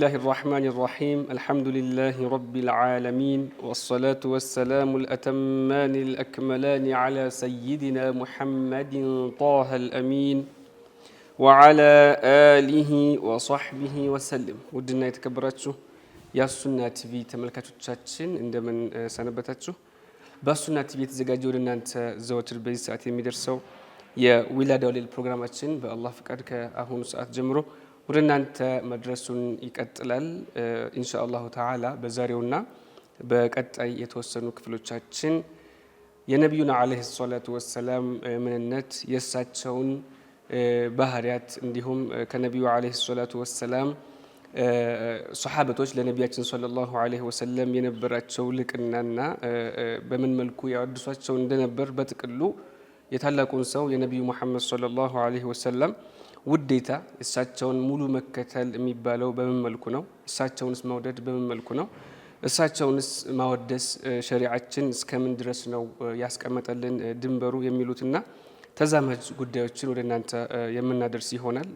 الله الرحمن الرحيم الحمد لله رب العالمين والصلاة والسلام الأتمان الأكملان على سيدنا محمد طه الأمين وعلى آله وصحبه وسلم. ودنا يتكبراتشو يا سنة تي تملكاتو تشاتشن عندما سنبتاتشو بسنة تي تزجاجو لنا أنت زوجر بيز ساعتين مدرسو يا ولادة للبرنامجين بالله فكرك كأهون ساعات جمرو ودنا أنت مدرسون يكتلال إن شاء الله تعالى بزاريونا بقت أي يتوسنو كفلو تشاتشن يا نبينا عليه الصلاة والسلام من النت يساتشون ባህሪያት እንዲሁም ከነብዩ አለይሂ ሰላቱ ወሰለም ሱሐበቶች ለነብያችን ሰለላሁ ዐለይሂ ወሰለም የነበራቸው ልቅናና በምን መልኩ ያወድሷቸው እንደነበር በጥቅሉ የታላቁን ሰው የነብዩ መሐመድ ሰለላሁ ዐለይሂ ወሰለም ውዴታ እሳቸውን ሙሉ መከተል የሚባለው በምን መልኩ ነው? እሳቸውንስ መውደድ በምን መልኩ ነው? እሳቸውንስ ማወደስ ሸሪዓችን እስከምን ድረስ ነው ያስቀመጠልን ድንበሩ የሚሉትና ተዛማጅ ጉዳዮችን ወደ እናንተ የምናደርስ ይሆናል።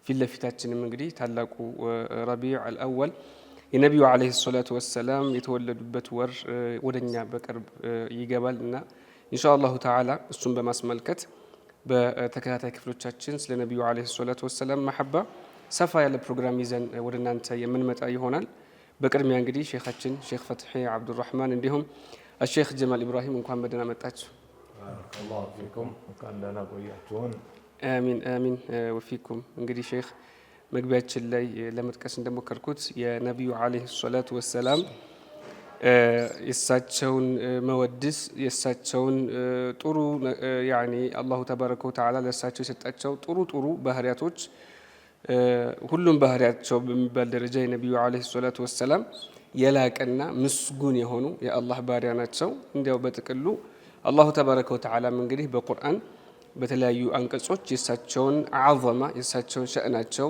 ፊት ለፊታችንም እንግዲህ ታላቁ ረቢዕ አልአወል የነብዩ አለይሂ ሰላቱ ወሰላም የተወለዱበት ወር ወደኛ በቅርብ ይገባልና ኢንሻአላሁ ተዓላ እሱን በማስመልከት በተከታታይ ክፍሎቻችን ስለ ነብዩ አለይሂ ሰላቱ ወሰላም መሐባ ሰፋ ያለ ፕሮግራም ይዘን ወደ እናንተ የምንመጣ ይሆናል። በቅድሚያ እንግዲህ ሼኻችን ሼኽ ፈትሒ አብዱራህማን እንዲሁም ሼኽ ጀማል ኢብራሂም እንኳን በደህና መጣችሁ። الله فيكم وكان لنا قوياتون آمين آمين وفيكم እንግዲህ ሼኽ መግቢያችን ላይ ለመጥቀስ እንደሞከርኩት የነብዩ አለይሂ ሰላቱ ወሰላም የሳቸውን መወድስ የሳቸውን ጥሩ ያኒ አላሁ ተባረከ ወተዓላ ለሳቸው የሰጣቸው ጥሩ ባህሪያቶች ሁሉም ባህሪያቸው በሚባል ደረጃ የነብዩ አለይሂ ሰላቱ ወሰላም የላቀና ምስጉን የሆኑ የአላህ ባሪያ ናቸው። እንዲያው በጥቅሉ አላሁ ተባረከ ወተዓላ እንግዲህ በቁርአን በተለያዩ አንቀጾች የሳቸውን አዕዘማ የሳቸውን ሸእናቸው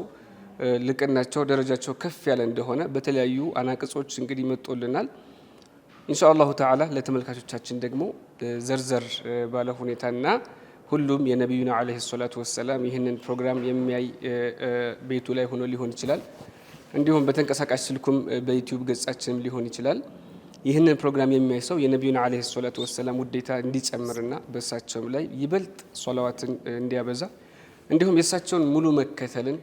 ልቅናቸው ደረጃቸው ከፍ ያለ እንደሆነ በተለያዩ አናቅጾች እንግዲህ መጥቶልናል። ኢንሻአላሁ ተዓላ ለተመልካቾቻችን ደግሞ ዘርዘር ባለ ሁኔታና ሁሉም የነብዩና አለይሂ ሰላቱ ወሰላም ይህንን ፕሮግራም የሚያይ ቤቱ ላይ ሆኖ ሊሆን ይችላል፣ እንዲሁም በተንቀሳቃሽ ስልኩም በዩቲዩብ ገጻችንም ሊሆን ይችላል። ይህንን ፕሮግራም የሚያይ ሰው የነብዩና አለይሂ ሰላቱ ወሰላም ውዴታ እንዲጨምርና በእሳቸው ላይ ይበልጥ ሶላዋትን እንዲያበዛ እንዲሁም የእሳቸውን ሙሉ መከተልን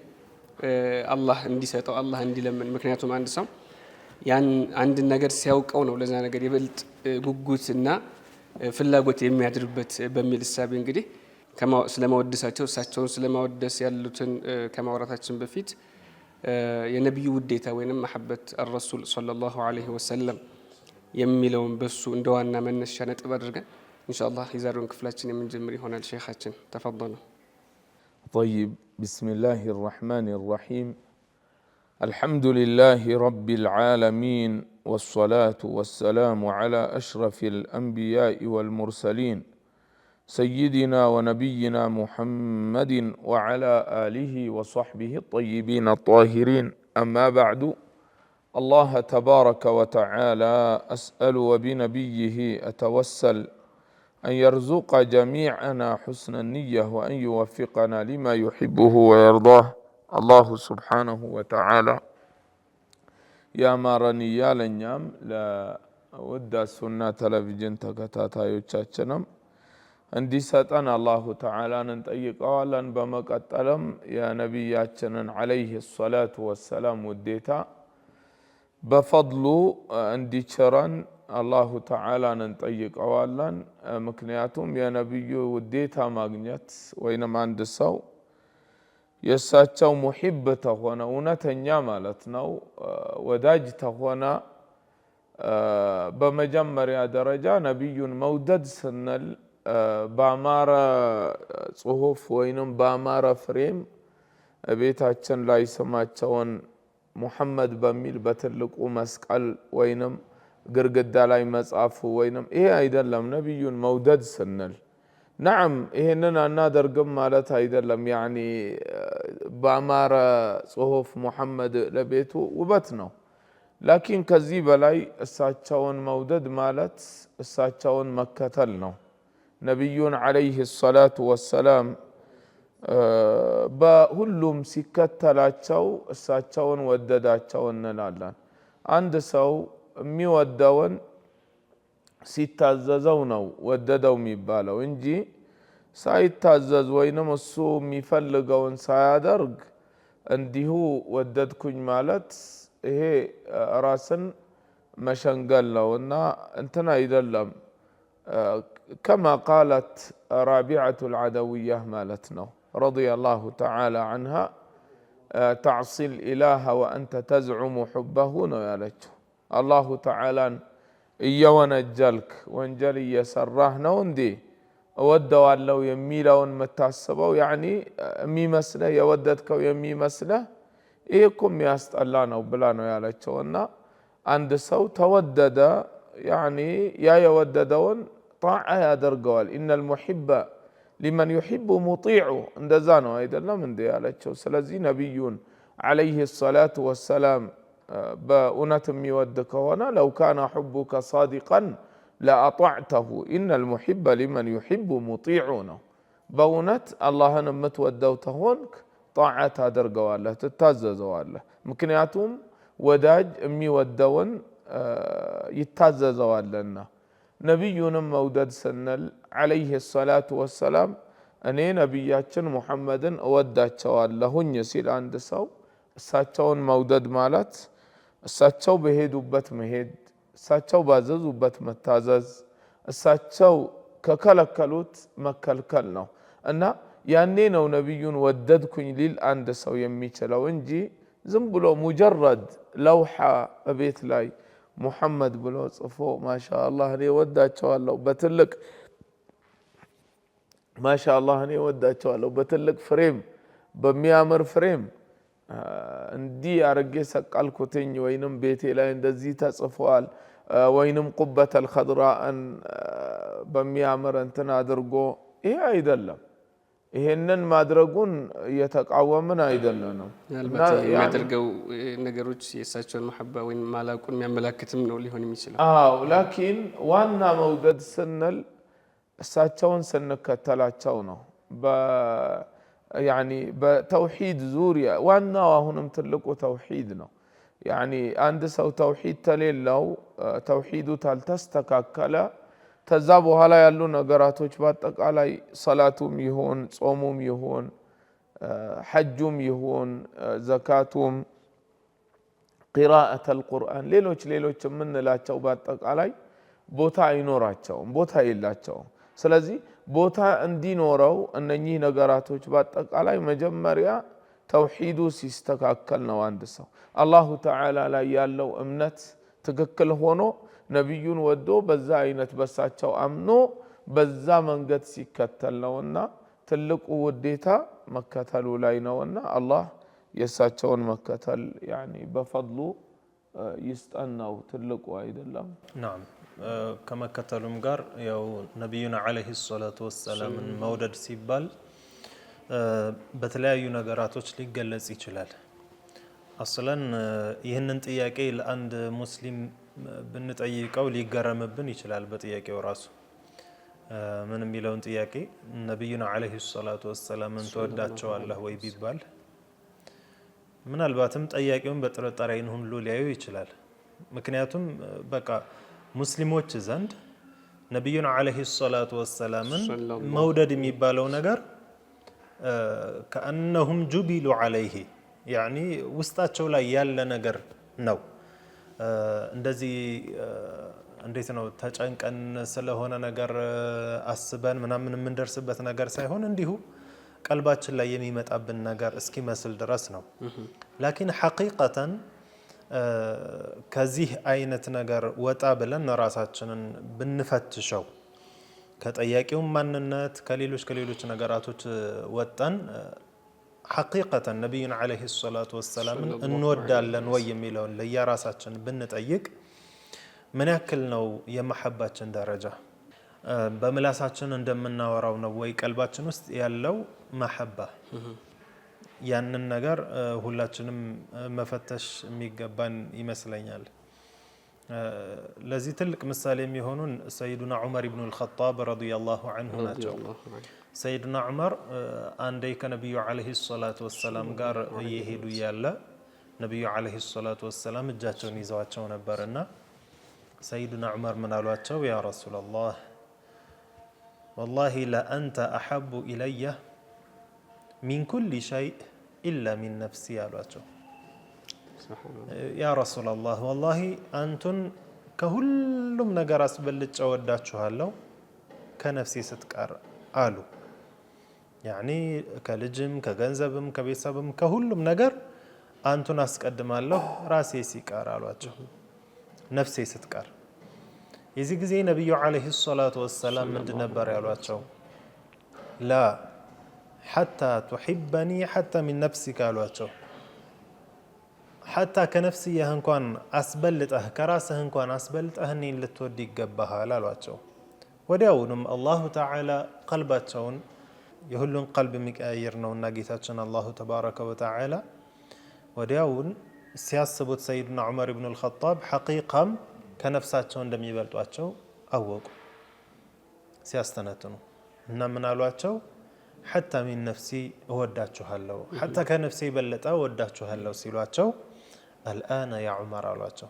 አላህ እንዲሰጠው አላህ እንዲለምን። ምክንያቱም አንድ ሰው ያን አንድ ነገር ሲያውቀው ነው ለዛ ነገር ይበልጥ ጉጉትና ፍላጎት የሚያድርበት በሚል እሳቤ እንግዲህ ስለማወደሳቸው እሳቸውን ስለማወደስ ያሉትን ከማውራታችን በፊት የነብዩ ውዴታ ወይንም መሐበት الرسول ሰለላሁ ዐለይሂ ወሰለም የሚለውን በሱ እንደዋና መነሻ ነጥብ አድርገን ኢንሻአላህ የዛሬውን ክፍላችን የምንጀምር ይሆናል። ሼኻችን ተፈضሉ። طيب بسم الله الرحمن الرحيم الحمد لله رب العالمين والصلاة والسلام على أشرف الأنبياء والمرسلين سيدنا ونبينا محمد وعلى آله وصحبه الطيبين الطاهرين أما بعد الله تبارك وتعالى أسأل وبنبيه أتوسل أن يرزق جميعنا حسن النية وأن يوفقنا لما يحبه ويرضاه الله سبحانه وتعالى يا مارني يا لنيام لا ودى السنة تلفزيون تكتاتا يوچاچنم عندي ستان الله تعالى ننطيق أولا بمقتلم يا نبياتنا عليه الصلاة والسلام وديتا በፈድሉ እንዲቸረን አላሁ ተዓላን እንጠይቀዋለን። ምክንያቱም የነብዩ ውዴታ ማግኘት ወይንም አንድ ሰው የእሳቸው ሙሂብ ተሆነ እውነተኛ ማለት ነው ወዳጅ ተሆነ በመጀመሪያ ደረጃ ነብዩን መውደድ ስንል በአማረ ጽሁፍ ወይንም በአማረ ፍሬም ቤታችን ላይ ስማቸውን ሙሐመድ በሚል በትልቁ መስቀል ወይንም ግርግዳ ላይ መጻፍ ወይንም ይሄ አይደለም ነብዩን መውደድ ስንል። ነዓም ይሄንን አናደርግም ማለት አይደለም። ያኒ በአማረ ጽሁፍ ሙሐመድ ለቤቱ ውበት ነው። ላኪን ከዚህ በላይ እሳቸውን መውደድ ማለት እሳቸውን መከተል ነው። ነብዩን አለይሂ ሰላቱ ወሰላም በሁሉም ሲከተላቸው እሳቸውን ወደዳቸው እንላለን አንድ ሰው የሚወደውን ሲታዘዘው ነው ወደደው የሚባለው እንጂ ሳይታዘዝ ወይንም እሱ የሚፈልገውን ሳያደርግ እንዲሁ ወደድኩኝ ማለት ይሄ ራስን መሸንገል ነውና እንትና አይደለም كما قالت رابعة العدوية مالتنا رضي الله تعالى عنها تعصي الإله وأنت تزعم حبه نيالك الله تعالى يونجلك وانجلي يسرهنا وندي ودوا لو يميلون متعصبوا يعني مي مسله يوددك ويمي مسله إيكم يستألانا وبلانا يالك ونا عند سو تودد يعني يا يوددون طاعة يدرقوال إن المحب لمن يحب مطيعه اندزانو أيضا لا من ديالته سلزي نبيون عليه الصلاة والسلام بأنتم يودك هنا لو كان حبك صادقا لأطعته إن المحب لمن يحب مطيعونه بونت الله نمت ودوته هونك طاعة درقوال له تتاززوال له مكنياتهم وداج أمي ودون يتاززوال لنا نبينا مودد سنل عليه الصلاة والسلام أني نبياتنا محمد أوداتشوا لهن يسيل عند سو ساتشون مودد مالات ساتشو بهيد وبت مهيد ساتشو بازز وبت متازز ساتشو ككلكلوت مكلكلنا أن يانينا ونبيون وددكن ليل عند سو يميتشلو انجي زنبلو مجرد لوحة بيت لاي محمد بلو صفو ما شاء الله هني وداتشوا الله بتلك ما شاء الله هني وداتشوا الله بتلك فريم بميامر فريم اندي ارجي سقالكوتين وينم بيتي لا اندزي تصفوال وينم قبة الخضراء بميامر انتنا درغو ايه አይደለም ይሄንን ማድረጉን የተቃወመን አይደለም የሚያደርገው ነገሮች የእሳቸውን መሐባ ወይም ማላቁን የሚያመላክትም ነው ሊሆን የሚችለው ላኪን ዋና መውደድ ስንል እሳቸውን ስንከተላቸው ነው يعني بتوحيد زوريا وانا وهنم تلقوا توحيد نو يعني عند سو توحيد تليلو توحيدو تالتستكاكلا تزابو هلا يالو نغراتوچ باتقالاي صلاتوم يهون صوموم يهون حجوم يهون زكاتوم قراءة القرآن ليلوچ منلاچو باتقالاي بوتا ينوراچوم بوتا يلاچوم ስለዚህ ቦታ እንዲኖረው እነኚህ ነገራቶች በአጠቃላይ መጀመሪያ ተውሂዱ ሲስተካከል ነው አንድ ሰው አላሁ ተዓላ ላይ ያለው እምነት ትክክል ሆኖ ነብዩን ወዶ በዛ አይነት በሳቸው አምኖ በዛ መንገድ ሲከተል ነውና ትልቁ ውዴታ መከተሉ ላይ ነውና አላህ የሳቸውን መከተል يعني በፈضሉ ይስጠናው ትልቁ አይደለም نعم كما كتلهم قار يو نبينا عليه الصلاة والسلام مودد سيبال بتلاقي نجاراتوش ليجلس يشلال أصلاً يهنن تياكي لأند مسلم بنتأييك أو ليجرم بن يشلال بتياكي وراسه من ميلون تياكي نبينا عليه الصلاة والسلام من تودات شو الله ويبيبال من الباتم تأييكهم بترتارين هن لولياو يشلال مكنياتهم بقى ሙስሊሞች ዘንድ ነብዩን አለይሂ ሰላቱ ወሰለም መውደድ የሚባለው ነገር ከአንነሁም ጁቢሉ አለይሂ ያኒ ውስጣቸው ላይ ያለ ነገር ነው እንደዚህ እንዴት ነው ተጨንቀን ስለሆነ ነገር አስበን ምናምን የምንደርስበት ነገር ሳይሆን እንዲሁ ቀልባችን ላይ የሚመጣብን ነገር እስኪመስል ድረስ ነው ላኪን ሐቂቀተን ከዚህ አይነት ነገር ወጣ ብለን ራሳችንን ብንፈትሸው ከጠያቂው ማንነት ከሌሎች ነገራቶች ወጣን ሐቂቀተን ነብዩን አለይሂ ሰላቱ ወሰለም እንወዳለን ወይ የሚለው ለየራሳችን ብንጠይቅ ምን ያክል ነው የመሐባችን ደረጃ በምላሳችን እንደምናወራው ነው ወይ ቀልባችን ውስጥ ያለው መሐባ ያንን ነገር ሁላችንም መፈተሽ የሚገባን ይመስለኛል ለዚህ ትልቅ ምሳሌ የሚሆኑን ሰይዱና ዑመር ኢብኑ አልኸጣብ ረዲየላሁ ዐንሁ ናቸው። ሰይዱና ዑመር አንዴ ከነቢዩ ዓለይሂ ሰላቱ ወሰላም ጋር እየሄዱ እያለ ነቢዩ ዓለይሂ ሰላቱ ወሰላም እጃቸውን ይዘዋቸው ነበርና ሰይዱና ዑመር ምን አሏቸው? ያ ረሱለላህ ወላሂ ለአንተ አሐቡ ኢለየ ሚን ኩሊ ሸይእ ኢላ ሚን ነፍሲ አሏቸው። ያ ረሱለላህ ወላሂ አንቱን ከሁሉም ነገር አስበልጬ ወዳችኋለሁ ከነፍሴ ስትቀር አሉ። ያኒ ከልጅም ከገንዘብም ከቤተሰብም ከሁሉም ነገር አንቱን አስቀድማለሁ ራሴ ሲቀር አሏቸው፣ ነፍሴ ስትቀር። የዚህ ጊዜ ነቢዩ ዓለይሂ ሰላቱ ወሰላም ምንድን ነበር ያሏቸው? ላ ሐታ ቱሒበኒ ሐታ ሚን ነፍሲከ አሏቸው። ሐታ ከነፍስየህ እንኳን አስበልጠህ ከራስህ እንኳን አስበልጠህ እኔን ልትወድ ይገባሃል አሏቸው። ወዲያውንም አላሁ ተዓላ ቀልባቸውን የሁሉን ቀልብ የሚቀያየር ነውና ጌታችን አላሁ ተባረከ ወተዓላ ወዲያውን ሲያስቡት ሰይድና ዑመር ኢብኑ አልኸጣብ ሐቂቃም ከነፍሳቸው እንደሚበልጧቸው አወቁ ሲያስተነትኑ እና ምን አሏቸው? ሐታ ሚን ነፍሲ እወዳችኋለሁ፣ ሐታ ከነፍሴ የበለጠ እወዳችኋለሁ ሲሏቸው አልአነ ያ ዑመር አሏቸው።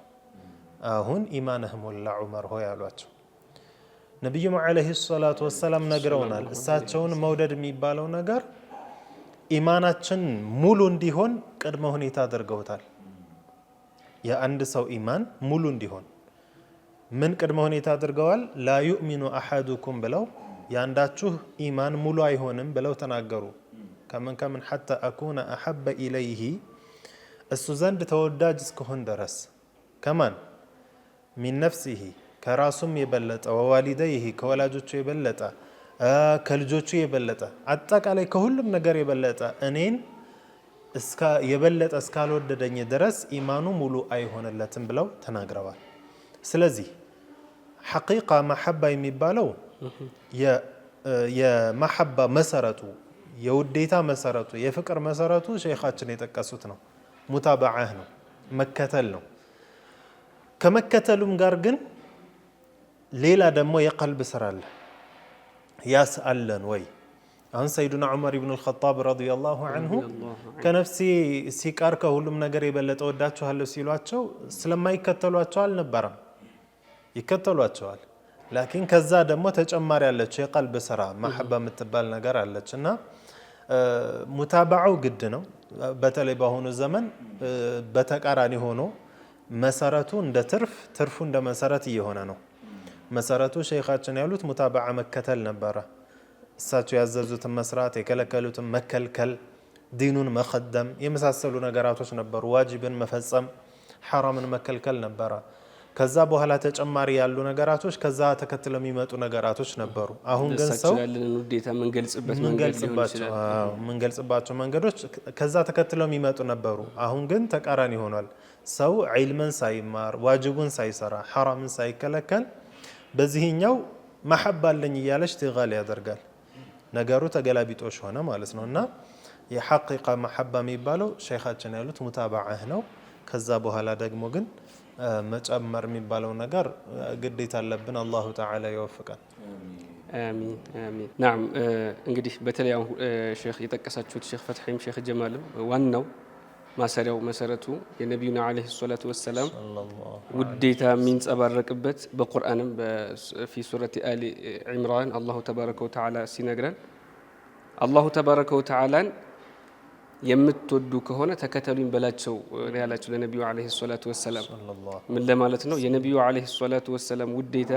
አሁን ኢማንህ ሞላ ዑመር ሆይ አሏቸው። ነቢዩም ዓለይሂ ሰላቱ ወሰላም ነግረውናል። እሳቸውን መውደድ የሚባለው ነገር ኢማናችን ሙሉ እንዲሆን ቅድመ ሁኔታ አድርገውታል። የአንድ ሰው ኢማን ሙሉ እንዲሆን ምን ቅድመ ሁኔታ አድርገዋል? ላ ዩእሚኑ አሐዱኩም ብለው የአንዳችሁ ኢማን ሙሉ አይሆንም ብለው ተናገሩ። ከምን ሐታ አኩነ አሐበ ኢለይሂ እሱ ዘንድ ተወዳጅ እስከሆን ድረስ ከማን ሚን ነፍሲሂ ከራሱም የበለጠ ወዋሊደይሂ ከወላጆቹ የበለጠ ከልጆቹ የበለጠ አጠቃላይ ከሁሉም ነገር የበለጠ እኔን የበለጠ እስካልወደደኝ ድረስ ኢማኑ ሙሉ አይሆንለትም ብለው ተናግረዋል። ስለዚህ ሐቂቃ መሐባ የሚባለው የመሐባ መሰረቱ የውዴታ መሰረቱ የፍቅር መሰረቱ ሼኻችን የጠቀሱት ነው። ሙታበዓህ ነው፣ መከተል ነው። ከመከተሉም ጋር ግን ሌላ ደግሞ የቀልብ ስራ አለ። ያስ አለን ወይ? አሁን ሰይዱና ዑመር ኢብኑ አልኸጣብ ረዲየላሁ ዐንሁ ከነፍሴ ሲቀር ከሁሉም ነገር የበለጠ ወዳችኋለሁ ሲሏቸው ስለማይከተሏቸው አልነበረም፣ ይከተሏቸዋል። ላኪን ከዛ ደግሞ ተጨማሪ ያለችው የቀልብ ስራ መሐባ የምትባል ነገር አለች እና ሙታበዓው ግድ ነው። በተለይ በአሁኑ ዘመን በተቃራኒ ሆኖ መሰረቱ እንደ ትርፉ እንደ መሰረት እየሆነ ነው። መሰረቱ ሼኻችን ያሉት ሙታበዓ መከተል ነበረ። እሳቸው ያዘዙትን መስራት፣ የከለከሉትን መከልከል፣ ዲኑን መኸደም የመሳሰሉ ነገራቶች ነበሩ። ዋጅብን መፈጸም፣ ሐራምን መከልከል ነበረ። ከዛ በኋላ ተጨማሪ ያሉ ነገራቶች ከዛ ተከትለው የሚመጡ ነገራቶች ነበሩ። አሁን ግን ሰው የምንገልጽባቸው መንገዶች ከዛ ተከትለው የሚመጡ ነበሩ። አሁን ግን ተቃራኒ ሆኗል። ሰው ዒልምን ሳይማር ዋጅቡን ሳይሰራ ሐራምን ሳይከለከል በዚህኛው መሐባ አለኝ እያለ እሽቲጋል ያደርጋል። ነገሩ ተገላቢጦሽ ሆነ ማለት ነው እና የሐቂቃ መሐባ የሚባለው ሼኻችን ያሉት ሙታበዓህ ነው። ከዛ በኋላ ደግሞ ግን መጨመር የሚባለው ነገር ግዴታ አለብን። አላሁ ተዓላ ይወፍቀን። አሚን አሚን። ናም እንግዲህ በተለይ ሼኽ የጠቀሳችሁት ሼኽ ፈትሒም ሼኽ ጀማልም ዋናው ማሰሪያው መሰረቱ የነቢዩና ዓለይሂ ሰላቱ ወሰላም ውዴታ የሚንጸባረቅበት በቁርአንም ፊ ሱረቲ አሊ ዒምራን አላሁ ተባረከ ወተዓላ ሲነግረን አላሁ ተባረከ ወተዓላን የምትወዱ ከሆነ ተከተሉኝ በላቸው ያላቸው ለነቢዩ ዓለይሂ ሰላቱ ወሰላም ምን ለማለት ነው? የነቢዩ ዓለይሂ ሰላቱ ወሰላም ውዴታ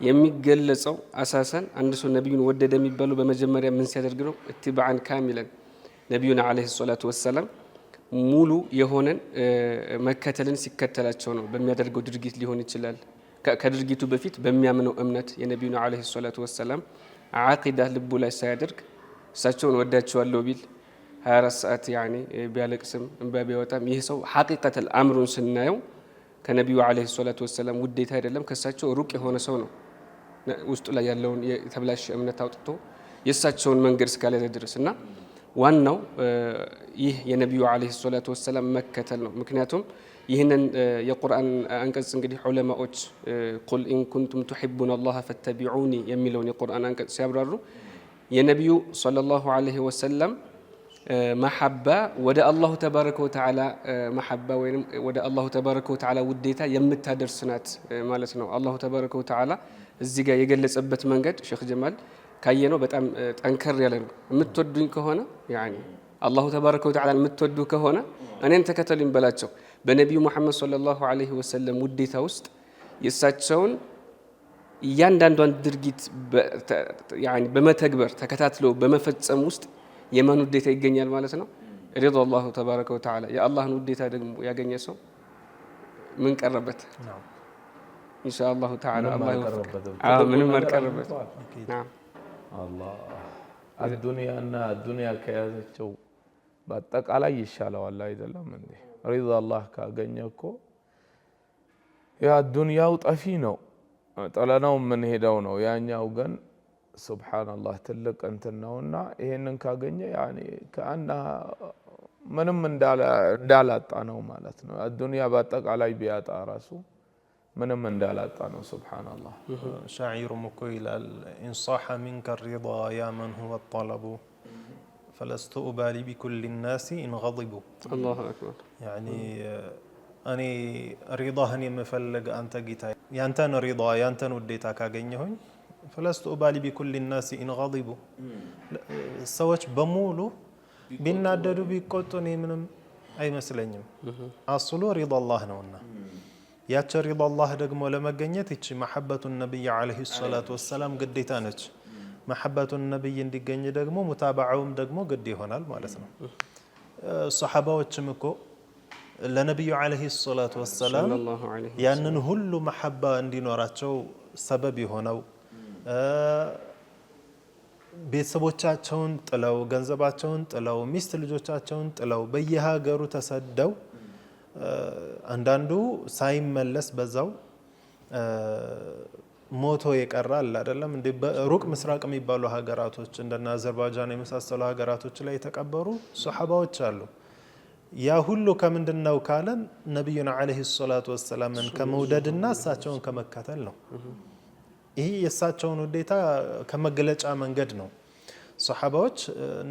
የሚገለጸው አሳሰን አንድ ሰው ነቢዩን ወደደ የሚባለው በመጀመሪያ ምን ሲያደርግ ነው? ኢትባዓን ካሚለን ነቢዩና ዓለይሂ ሰላቱ ወሰላም ሙሉ የሆነን መከተልን ሲከተላቸው ነው። በሚያደርገው ድርጊት ሊሆን ይችላል። ከድርጊቱ በፊት በሚያምነው እምነት የነቢዩና ዓለይሂ ሰላቱ ወሰላም ዓቂዳ ልቡ ላይ ሳያደርግ እሳቸውን ወዳቸዋለሁ ቢል 24 ሰዓት ያኔ ቢያለቅስም እንባ ቢያወጣም ይህ ሰው ሐቂቀተል አምሩን ስናየው ከነቢዩ ዓለይሂ ሰላቱ ወሰላም ውዴታ አይደለም፣ ከእሳቸው ሩቅ የሆነ ሰው ነው። ውስጡ ላይ ያለውን የተብላሽ እምነት አውጥቶ የእሳቸውን መንገድ እስካልያዘ ድረስ እና ዋናው ይህ የነቢዩ ዓለይሂ ሰላቱ ወሰላም መከተል ነው። ምክንያቱም ይህንን የቁርአን አንቀጽ እንግዲህ ዑለማዎች ቁል ኢን ኩንቱም ቱሒቡነ አላህ ፈተቢዑኒ የሚለውን የቁርአን አንቀጽ ሲያብራሩ የነቢዩ ሰለላሁ ዐለይሂ ወሰለም መሐባ ወደ አላሁ ተባረከ ወተዓላ መሐባ ወይም ወደ አላሁ ተባረከ ወተዓላ ውዴታ የምታደርስ ናት ማለት ነው። አላሁ ተባረከ ወተዓላ እዚህ ጋር የገለጸበት መንገድ ሼክ ጀማል ካየነው በጣም ጠንከር ያለ ነው። የምትወዱኝ ከሆነ ያኒ አላሁ ተባረከ ወተዓላ የምትወዱ ከሆነ እኔን ተከተሉኝ በላቸው። በነቢዩ ሙሐመድ ሰለላሁ ዐለይሂ ወሰለም ውዴታ ውስጥ የእሳቸውን እያንዳንዷን ድርጊት በመተግበር ተከታትሎ በመፈጸም ውስጥ የማን ውዴታ ይገኛል ማለት ነው? ሪዳ አላሁ ተባረከ ወተዓላ። የአላህን ውዴታ ደግሞ ያገኘ ሰው ምን ቀረበት? ኢንሻአላሁ ተዓላ አላህ ይወፍቀው። ምንም አልቀረበት። አላህ አዱንያና አዱንያ ከያዘችው በአጠቃላይ ይሻለዋል አይደለም እንዴ? ሪዳ አላህ ካገኘ እኮ ያ ዱንያው ጠፊ ነው፣ ጥለነው የምንሄደው ነው። ያኛው ግን ሱብሓነላህ ትልቅ እንትን ነውና ይሄንን ካገኘ ያኔ ከአና ምንም እንዳላጣ ነው ማለት ነው። አዱንያ በአጠቃላይ ቢያጣ ራሱ ምንም እንዳላጣ ነው። ሱብሓነላህ ሻዒሩም እኮ ይላል ኢንሳሐ ሚንከ ሪዳ ያ መን ሁወ ጠለቡ ፈለስቱ ኡባሊ ቢኩሊ ናሲ ኢንገዲቡ። አላሁ አክበር። ያኒ እኔ ሪዳህን የምፈልግ አንተ ጌታ ያንተን ሪዳ ያንተን ውዴታ ካገኘሁኝ ፈለስቱ ኡባሊ ቢኩሊ ናሲ ኢንገዲቡ። ሰዎች በሙሉ ቢናደዱ ቢቆጡ እኔ ምንም አይመስለኝም። አስሉ ሪዳ አላህ ነውና ያቺ ሪዳ አላህ ደግሞ ለመገኘት ይቺ መሐበቱ ነቢይ ዓለይሂ ሰላቱ ወሰላም ግዴታ ነች። መሐበቱ ነቢይ እንዲገኝ ደግሞ ሙታበዓውም ደግሞ ግድ ይሆናል ማለት ነው። ሰሓባዎችም እኮ ለነቢዩ ዓለይሂ ሰላቱ ወሰላም ያንን ሁሉ መሐባ እንዲኖራቸው ሰበብ የሆነው ቤተሰቦቻቸውን ጥለው ገንዘባቸውን ጥለው ሚስት ልጆቻቸውን ጥለው በየሀገሩ ተሰደው አንዳንዱ ሳይመለስ በዛው ሞቶ የቀራል አይደለም እንዴ? በሩቅ ምስራቅ የሚባሉ ሀገራቶች እንደና አዘርባይጃን የመሳሰሉ ሀገራቶች ላይ የተቀበሩ ሱሐባዎች አሉ። ያ ሁሉ ከምንድነው ካለን ነብዩና አለይሂ ሰላቱ ወሰላምን ከመውደድና እሳቸውን ከመከተል ነው። ይሄ የእሳቸውን ውዴታ ከመገለጫ መንገድ ነው። ሱሐባዎች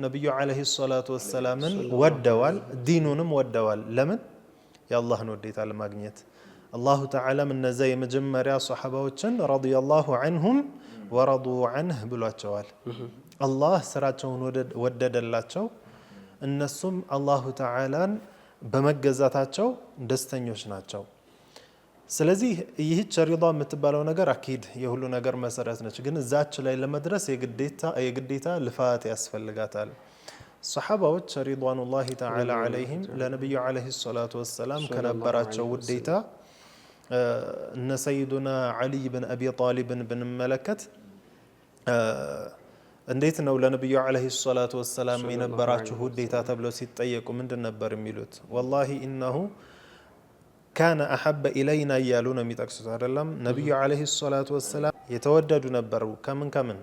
ነብዩ አለይሂ ሰላቱ ወሰላምን ወደዋል፣ ዲኑንም ወደዋል። ለምን? የአላህን ውዴታ ለማግኘት። አላሁ ተዓላም እነዛ የመጀመሪያ ሱሐባዎችን ረዲየላሁ ዐንሁም ወረዱ ዐንህ ብሏቸዋል። አላህ ስራቸውን ወደደላቸው፣ እነሱም አላሁ ተዓላን በመገዛታቸው ደስተኞች ናቸው። ስለዚህ ይህች ሪዳ የምትባለው ነገር አኪድ የሁሉ ነገር መሰረት ነች። ግን እዛች ላይ ለመድረስ የግዴታ ልፋት ያስፈልጋታል። ሰሓባዎች ሪድዋኑላሂ ተዓላ ዐለይሂም ለነቢዩ ዐለይሂ ሰላቱ ወሰላም ከነበራቸው ውዴታ እነ ሰይዱና ዓሊይ ብን አቢ ጣሊብን ብንመለከት እንዴት ነው ለነቢዩ ዐለይሂ ሰላቱ ወሰላም የነበራችሁ ውዴታ ተብለው ሲጠየቁ ምንድን ነበር የሚሉት? ወላሂ ኢነሁ ካነ አሐበ ኢለይና እያሉ ነው የሚጠቅሱት አይደለም። ነቢዩ ዐለይሂ ሰላቱ ወሰላም የተወደዱ ነበሩ። ከምን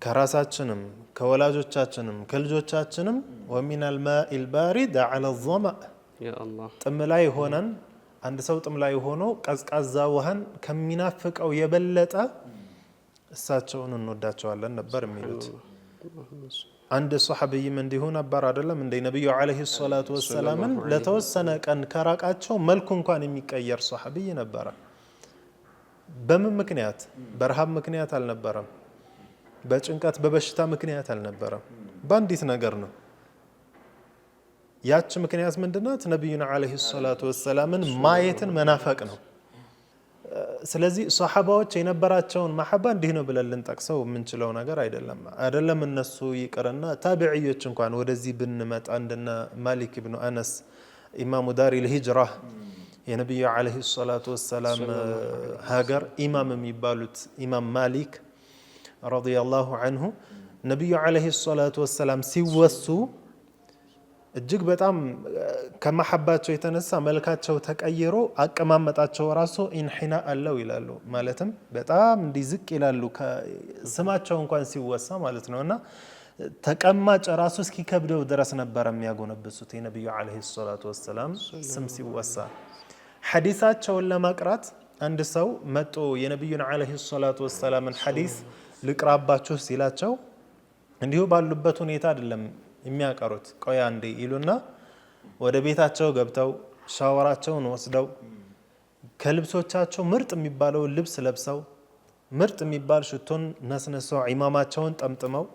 ከራሳችንም ከወላጆቻችንም ከልጆቻችንም ወሚነል ማኢል ባሪድ ዐለ ظመእ ጥም ላይ ሆነን አንድ ሰው ጥም ላይ ሆኖ ቀዝቃዛ ውሃን ከሚናፍቀው የበለጠ እሳቸውን እንወዳቸዋለን ነበር የሚሉት። አንድ ሶሐቢይም እንዲሁ ነበር አይደለም እንደ ነብዩ ዐለይሂ ሰላቱ ወሰላምን ለተወሰነ ቀን ከራቃቸው መልኩ እንኳን የሚቀየር ሶሐቢይ ነበረ። በምን ምክንያት? በረሃብ ምክንያት አልነበረም። በጭንቀት በበሽታ ምክንያት አልነበረም። በአንዲት ነገር ነው። ያች ምክንያት ምንድናት? ነብዩና ዐለይሂ ሰላቱ ወሰላምን ማየትን መናፈቅ ነው። ስለዚህ ሶሐባዎች የነበራቸውን መሐባ እንዲህ ነው ብለን ልንጠቅሰው የምንችለው ነገር አይደለም። እነሱ ይቅርና ታቢዕዮች እንኳን ወደዚህ ብንመጣ እንደነ ማሊክ ብኑ አነስ ኢማሙ ዳሪል ሂጅራ የነቢዩ ዐለይሂ ሰላቱ ወሰላም ሀገር ኢማም የሚባሉት ኢማም ማሊክ ረዲየላሁ ዐንሁ ነቢዩ ዐለይሂ ሰላቱ ወሰላም ሲወሱ እጅግ በጣም ከመሐባቸው የተነሳ መልካቸው ተቀይሮ አቀማመጣቸው ራሱ ኢንሒና አለው ይላሉ። ማለትም በጣም እንዲዝቅ ይላሉ ስማቸው እንኳን ሲወሳ ማለት ነውና ተቀማጭ ራሱ እስኪከብደው ድረስ ነበር የሚያጎነብሱት የነብዩ አለይሂ ሰላቱ ወሰላም ስም ሲወሳ። ሐዲሳቸውን ለማቅራት አንድ ሰው መጥቶ የነብዩን አለይሂ ሰላቱ ወሰላምን ሐዲስ ልቅራባችሁ ሲላቸው እንዲሁ ባሉበት ሁኔታ አይደለም የሚያቀሩት። ቆይ አንዴ ይሉና ወደ ቤታቸው ገብተው ሻወራቸውን ወስደው ከልብሶቻቸው ምርጥ የሚባለው ልብስ ለብሰው ምርጥ የሚባል ሽቶን ነስነሰው ኢማማቸውን ጠምጥመው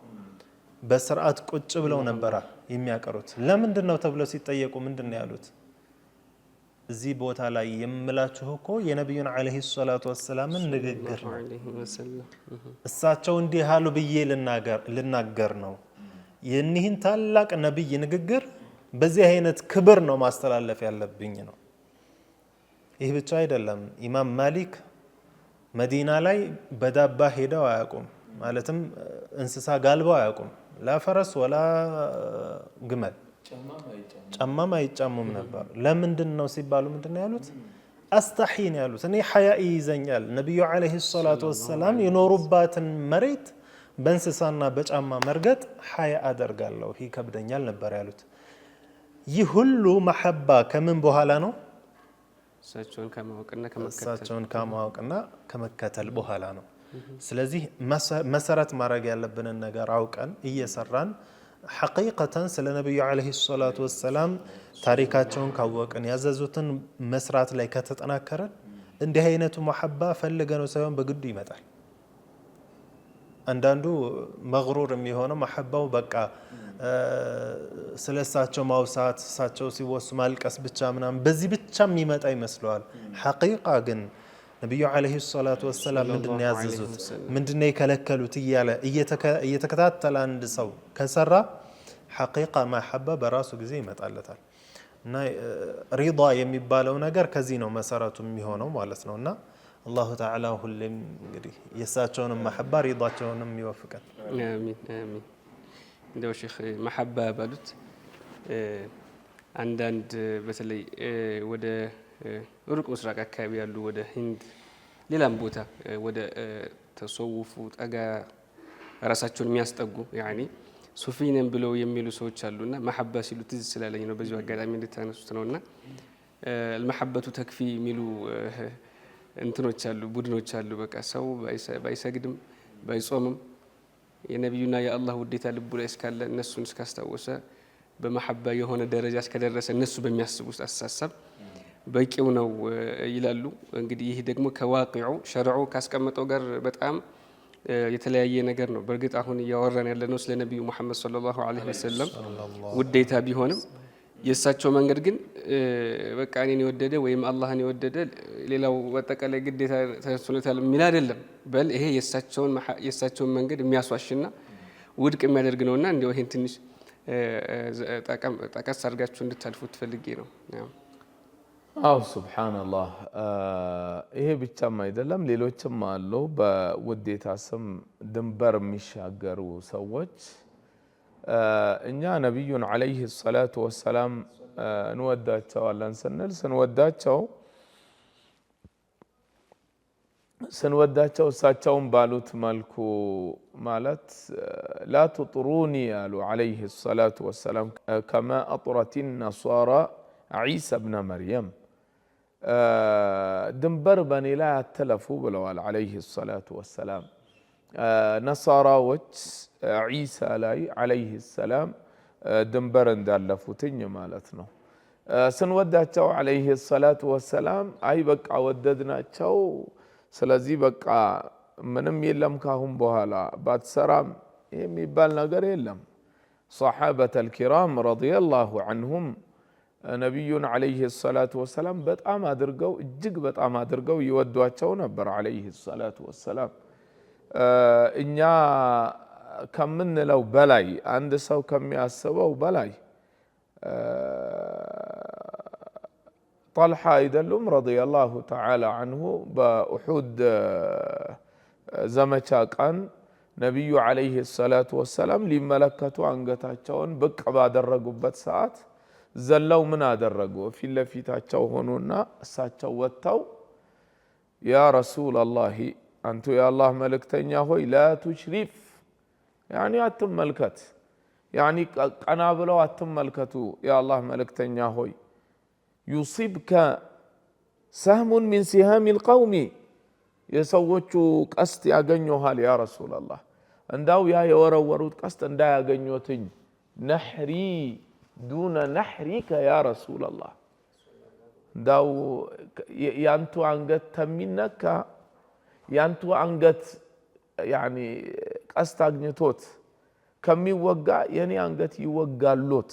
በስርዓት ቁጭ ብለው ነበር የሚያቀሩት። ለምንድነው ተብለው ሲጠየቁ ምንድነው ያሉት? እዚህ ቦታ ላይ የምላችሁ እኮ የነብዩን አለይሂ ሰላቱ ወሰላምን ንግግር ነው። እሳቸው እንዲህ አሉ ብዬ ልናገር ነው። የኒህን ታላቅ ነብይ ንግግር በዚህ አይነት ክብር ነው ማስተላለፍ ያለብኝ ነው። ይህ ብቻ አይደለም። ኢማም ማሊክ መዲና ላይ በዳባ ሄደው አያውቁም። ማለትም እንስሳ ጋልበው አያውቁም። ላ ፈረስ ወላ ግመል ጫማም አይጫሙም ነበር። ለምንድን ነው ሲባሉ ምንድነው ያሉት? አስተሒን ያሉት እኔ ሐያ ይዘኛል ነብዩ አለይሂ ሰላቱ ወሰላም የኖሩባትን መሬት በእንስሳና በጫማ መርገጥ ሐያ አደርጋለሁ፣ ይከብደኛል ነበር ያሉት። ይህ ሁሉ መሐባ ከምን በኋላ ነው? እሳቸውን ከማወቅና ከመከተል በኋላ ነው። ስለዚህ መሰረት ማድረግ ያለብንን ነገር አውቀን እየሰራን ሐቂቀተን ስለ ነብዩ አለይሂ ሰላቱ ወሰላም ታሪካቸውን ካወቅን ያዘዙትን መስራት ላይ ከተጠናከረን እንዲህ አይነቱ መሐባ ፈልገነው ሳይሆን በግዱ ይመጣል። አንዳንዱ መግሩር የሚሆነው መሐባው በቃ ስለሳቸው ማውሳት እሳቸው ሲወሱ ማልቀስ ብቻ ምናምን በዚህ ብቻ የሚመጣ ይመስለዋል። ሐቂቃ ግን ነብዩ አለይሂ ሰላቱ ወሰላም ምንድነው ያዘዙት ምንድነው የከለከሉት እያለ እየተከታተለ አንድ ሰው ከሰራ ሐቂቃ መሐባ በራሱ ጊዜ ይመጣለታል። እና ሪዳ የሚባለው ነገር ከዚህ ነው መሰረቱ የሚሆነው ማለት ነውና አላሁ ተዓላ ሁሌም እንግዲህ የሳቸውንም መሐባ ሪዳቸውንም ይወፍቀን። አሚን አሚን። እንደው ሼኽ መሐባ ባሉት አንዳንድ በተለይ ወደ ሩቅ ምስራቅ አካባቢ ያሉ ወደ ህንድ ሌላም ቦታ ወደ ተሰውፉ ጠጋ ራሳቸውን የሚያስጠጉ ያኒ ሱፊነን ብለው የሚሉ ሰዎች አሉና መሐባ ሲሉ ትዝ ስላለኝ ነው በዚሁ አጋጣሚ እንድታነሱት ነውና المحبة ተክፊ የሚሉ እንትኖች አሉ ቡድኖች አሉ። በቃ ሰው ባይሰግድም ባይጾምም የነብዩና የአላህ ውዴታ ልቡ ላይ እስካለ እነሱን እስካስታወሰ በመሐባ የሆነ ደረጃ እስከደረሰ እነሱ በሚያስቡት አስተሳሰብ በቂው ነው ይላሉ። እንግዲህ ይህ ደግሞ ከዋቂዑ ሸርዑ ካስቀመጠው ጋር በጣም የተለያየ ነገር ነው። በእርግጥ አሁን እያወራን ያለነው ስለ ነብዩ መሐመድ ሰለላሁ ዐለይሂ ወሰለም ውዴታ ቢሆንም የእሳቸው መንገድ ግን በቃ እኔን የወደደ ወይም አላህን የወደደ ሌላው በጠቃላይ ግዴታ ተሰጥቶታል የሚል አይደለም። በል ይሄ የእሳቸውን መንገድ የሚያስዋሽና ውድቅ የሚያደርግ ነውና እንደው ይሄን ትንሽ ጠቀስ አድርጋችሁ እንድታልፉት ፈልጌ ነው። አው ሱብሃንአላህ። ይሄ ብቻም አይደለም ሌሎችም አሉ በውዴታ ስም ድንበር የሚሻገሩ ሰዎች። እኛ ነብዩን አለይሂ ሰላቱ ወሰላም እንወዳቸዋለን ስንል ስንወዳቸው እሳቸውን ባሉት መልኩ ማለት ላ ትጥሩኒ ያሉ አለይሂ ሰላቱ ወሰላም ከማ አጥረት ነሷራ ዒሳ ብነ መርየም ድንበር በኔ ላይ አትለፉ ብለዋል አለይሂ ሰላቱ ወሰላም። ነሳራዎች ዒሳ ላይ አለይሂ ሰላም ድንበር እንዳለፉትኝ ማለት ነው። ስንወዳቸው አለይሂ ሰላቱ ወሰላም አይ በቃ ወደድናቸው ስለዚህ በቃ ምንም የለም ካሁን በኋላ ባትሰራም የሚባል ነገር የለም። ሰሓበተል ኪራም ረዲየላሁ ዐንሁም ነቢዩን አለይሂ ሰላቱ ወሰላም በጣም አድርገው እጅግ በጣም አድርገው ይወዷቸው ነበር አለይሂ ሰላቱ ወሰላም። እኛ ከምንለው በላይ አንድ ሰው ከሚያስበው በላይ ጠልሓ አይደሉም ረዲየላሁ ተዓላ ዐንሁ በኡሑድ ዘመቻ ቀን ነቢዩ አለይሂ ሰላቱ ወሰላም ሊመለከቱ አንገታቸውን ብቅ ባደረጉበት ሰዓት ዘለው ምን አደረጉ? ፊት ለፊታቸው ሆኑና እሳቸው ወጥተው ያ ረሱለላሂ አንቱ የአላህ መልእክተኛ ሆይ ላ ቱሽሪፍ ያኒ አትመልከት ያኒ ቀና ብለው አትመልከቱ የአላህ መልእክተኛ ሆይ ዩሲብከ ሰህሙን ሚን ሲሃሚ ልቀውሚ የሰዎቹ ቀስት ያገኘሃል ያ ረሱላላህ እንዳው ያ የወረወሩት ቀስት እንዳያገኙትኝ ነሕሪ ዱነ ነሕሪከ ያ ረሱላላህ እንዳው ያንቱ አንገት ተሚነካ ያንቱ አንገት ያኒ ቀስት አግኝቶት ከሚወጋ የኔ አንገት ይወጋሎት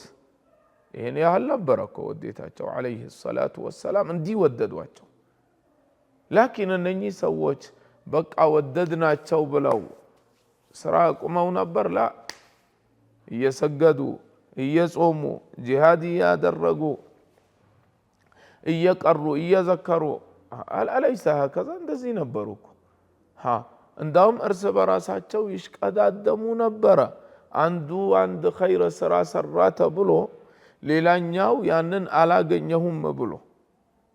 ይሄን ያህል ነበር እኮ ወዴታቸው አለይሂ ሰላቱ ወሰላም እንዲወደዷቸው ላኪን እነኚህ ሰዎች በቃ ወደድናቸው ብለው ስራ ቆመው ነበር ላ እየሰገዱ እየጾሙ ጂሃድ ያደረጉ እየቀሩ እየዘከሩ አለይሳ ከዛ እንደዚህ ነበሩ እኮ እንዳውም እርስ በራሳቸው ይሽቀዳደሙ ነበረ አንድ ኸይር ስራ ሰራ ተብሎ ሌላኛው ያንን አላገኘሁም ብሎ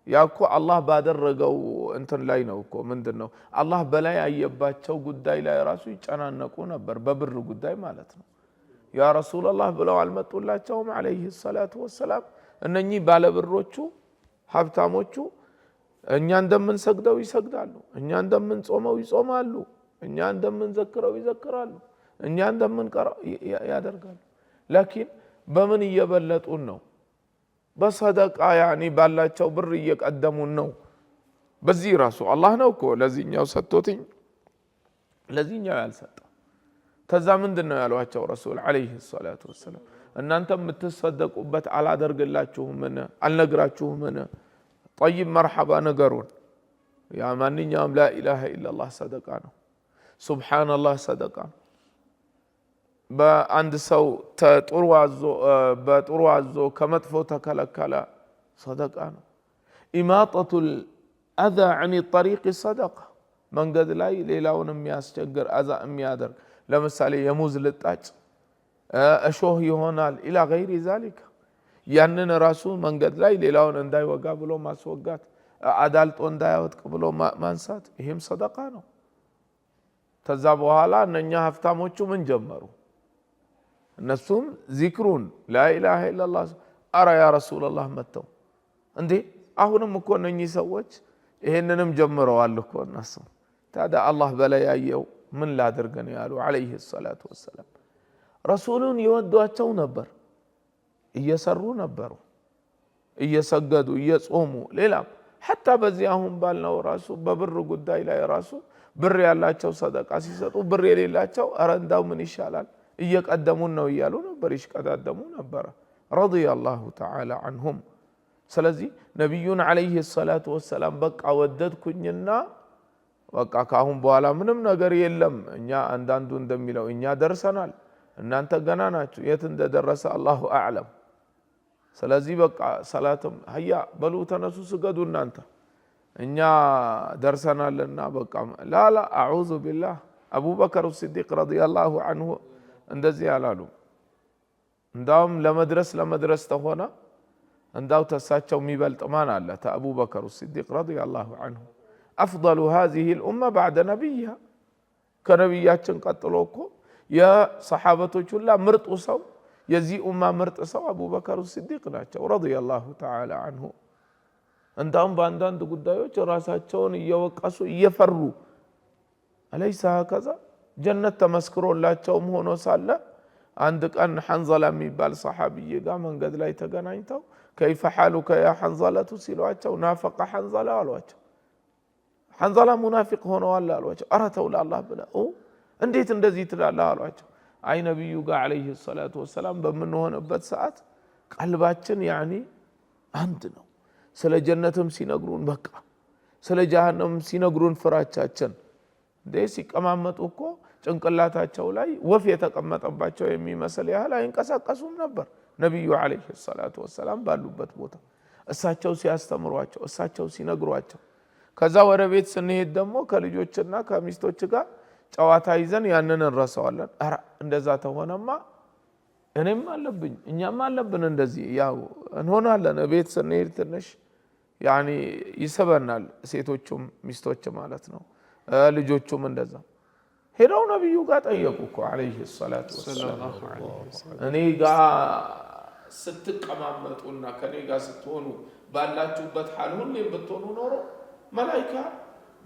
ያኮ አላህ ባደረገው እንትን ላይ ነው እኮ ምንድነው አላህ በላይ ያየባቸው ጉዳይ ላይ ራሱ ይጨናነቁ ነበር በብር ጉዳይ ማለት ነው ያ ረሱላህ ብለው አልመጡላቸውም አለይሂ ሰላቱ ወሰላም እነኚህ ባለብሮቹ ሀብታሞቹ እኛ እንደምንሰግደው ይሰግዳሉ እኛ እንደምንጾመው ይጾማሉ እኛ እንደምንዘክረው ይዘክራሉ እኛ እንደምንቀራው ያደርጋሉ ላኪን በምን እየበለጡን ነው በሰደቃ ያኒ ባላቸው ብር እየቀደሙን ነው በዚህ ራሱ አላህ ነው እኮ ለዚህኛው ሰጥቶትኝ ለዚህኛው ያልሰጠ ተዛ ምንድነው ያሏቸው ረሱል አለይሂ ሰላቱ ወሰለም እናንተ የምትሰደቁበት አላደርግላችሁምን አልነግራችሁምን طيب مرحبا ነገሩን ያ ማንኛውም لا اله الا الله ሰደቃ ነው سبحان الله ሰደቃ በአንድ ሰው በጥሩ አዞ ከመጥፎ ተከለከለ ሰደቃ ነው ኢማጠቱ الأذى عن الطريق صدقة መንገድ ላይ ሌላውን የሚያስቸግር አዛ የሚያደርግ ለምሳሌ የሙዝ ልጣጭ እሾህ ይሆናል ኢላ ገይሪ ذلك ያንን ራሱ መንገድ ላይ ሌላውን እንዳይወጋ ብሎ ማስወጋት አዳልጦ እንዳያወጥቅ ብሎ ማንሳት ይሄም ሰደቃ ነው ተዛ በኋላ እነኛ ሀብታሞቹ ምን ጀመሩ እነሱም ዚክሩን لا اله الا الله አረ ያ ረሱላህ መተው እንዴ አሁንም እኮ እነኚህ ሰዎች ይሄንንም ጀምረዋል እኮ እነሱ ታዲያ አላህ በላይ ያየው ምን ላድርግ ነው ያሉ አለይሂ ሰላቱ ወሰለም ረሱሉን ይወዷቸው ነበር እየሰሩ ነበሩ እየሰገዱ እየጾሙ ሌላም حتى በዚህ አሁን ባልነው ራሱ በብር ጉዳይ ላይ ራሱ ብር ያላቸው ሰደቃ ሲሰጡ ብር የሌላቸው አረ እንዳው ምን ይሻላል እየቀደሙን ነው ይያሉ ነበር ይሽቀዳደሙ ነበር رضي الله تعالى عنهم ስለዚህ ነብዩን አለይሂ ሰላቱ ወሰለም በቃ ወደድኩኝና በቃ ካሁን በኋላ ምንም ነገር የለም እኛ አንዳንዱ እንደሚለው እኛ ደርሰናል እናንተ ገና ናችሁ የት እንደደረሰ አላሁ አዕለም ስለዚህ በቃ ሰላትም هيا በሉ ተነሱ ስገዱ እናንተ እኛ ደርሰናልና በቃ ላ አዑዙ ቢላህ አቡበከር الصديق رضي الله عنه እንደዚህ ያላሉ እንዳውም ለመድረስ ተሆነ እንዳው ተሳቸው የሚበልጥ ማን አለ አቡበከር الصديق رضي الله عنه أفضل هذه الأمة بعد نبيها ከነብያችን ቀጥሎ እኮ የሰሃበቶች ሁላ ምርጡ ሰው የዚህ ኡማ ምርጥ ሰው አቡበከር الصديق ናቸው رضي الله تعالى عنه እንዳውም በአንዳንድ ጉዳዮች ራሳቸውን እየወቀሱ እየፈሩ አለይሳ ከዛ ጀነት ተመስክሮላቸውም ሆኖ ሳለ አንድ ቀን ሐንዘላ የሚባል ሰሃቢይ ጋር መንገድ ላይ ተገናኝተው كيف حالك يا حنظلة ሲሏቸው ናፈቀ ሐንዘላ አሏቸው ሐንዘላ ሙናፊቅ ሆነዋል አሏቸው አረ ተው ለአላህ ብለው እንዴት እንደዚህ ትላለህ አሏቸው አይ ነብዩ ጋር አለይሂ ሰላቱ ወሰለም በመንሆነበት ሰዓት ቀልባችን ያኒ አንድ ነው ስለ ጀነትም ሲነግሩን በቃ ስለ ጀሃነም ሲነግሩን ፍራቻችን ደስ ይቀማመጡ እኮ ጭንቅላታቸው ላይ ወፍ የተቀመጠባቸው የሚመስል ያህል አይንቀሳቀሱም ነበር ነብዩ አለይሂ ሰላቱ ወሰለም ባሉበት ቦታ እሳቸው ሲያስተምሯቸው እሳቸው ሲነግሯቸው ከዛ ወደ ቤት ስንሄድ ደግሞ ከልጆችና ከሚስቶች ጋር ጨዋታ ይዘን ያንን እንረሳዋለን አረ እንደዛ ተሆነማ እኔም አለብኝ እኛም አለብን እንደዚህ ያው እንሆናለን ቤት ስንሄድ ትንሽ ያኒ ይሰበናል ሴቶቹም ሚስቶች ማለት ነው ልጆቹም እንደዛ ሄደው ነብዩ ጋር ጠየቁ እኮ አለይሂ ሰላቱ ወሰላም እኔ ጋር ስትቀማመጡና ከኔ ጋር ስትሆኑ ባላችሁበት ሐል ሁሌም ብትሆኑ ኖሮ መላኢካ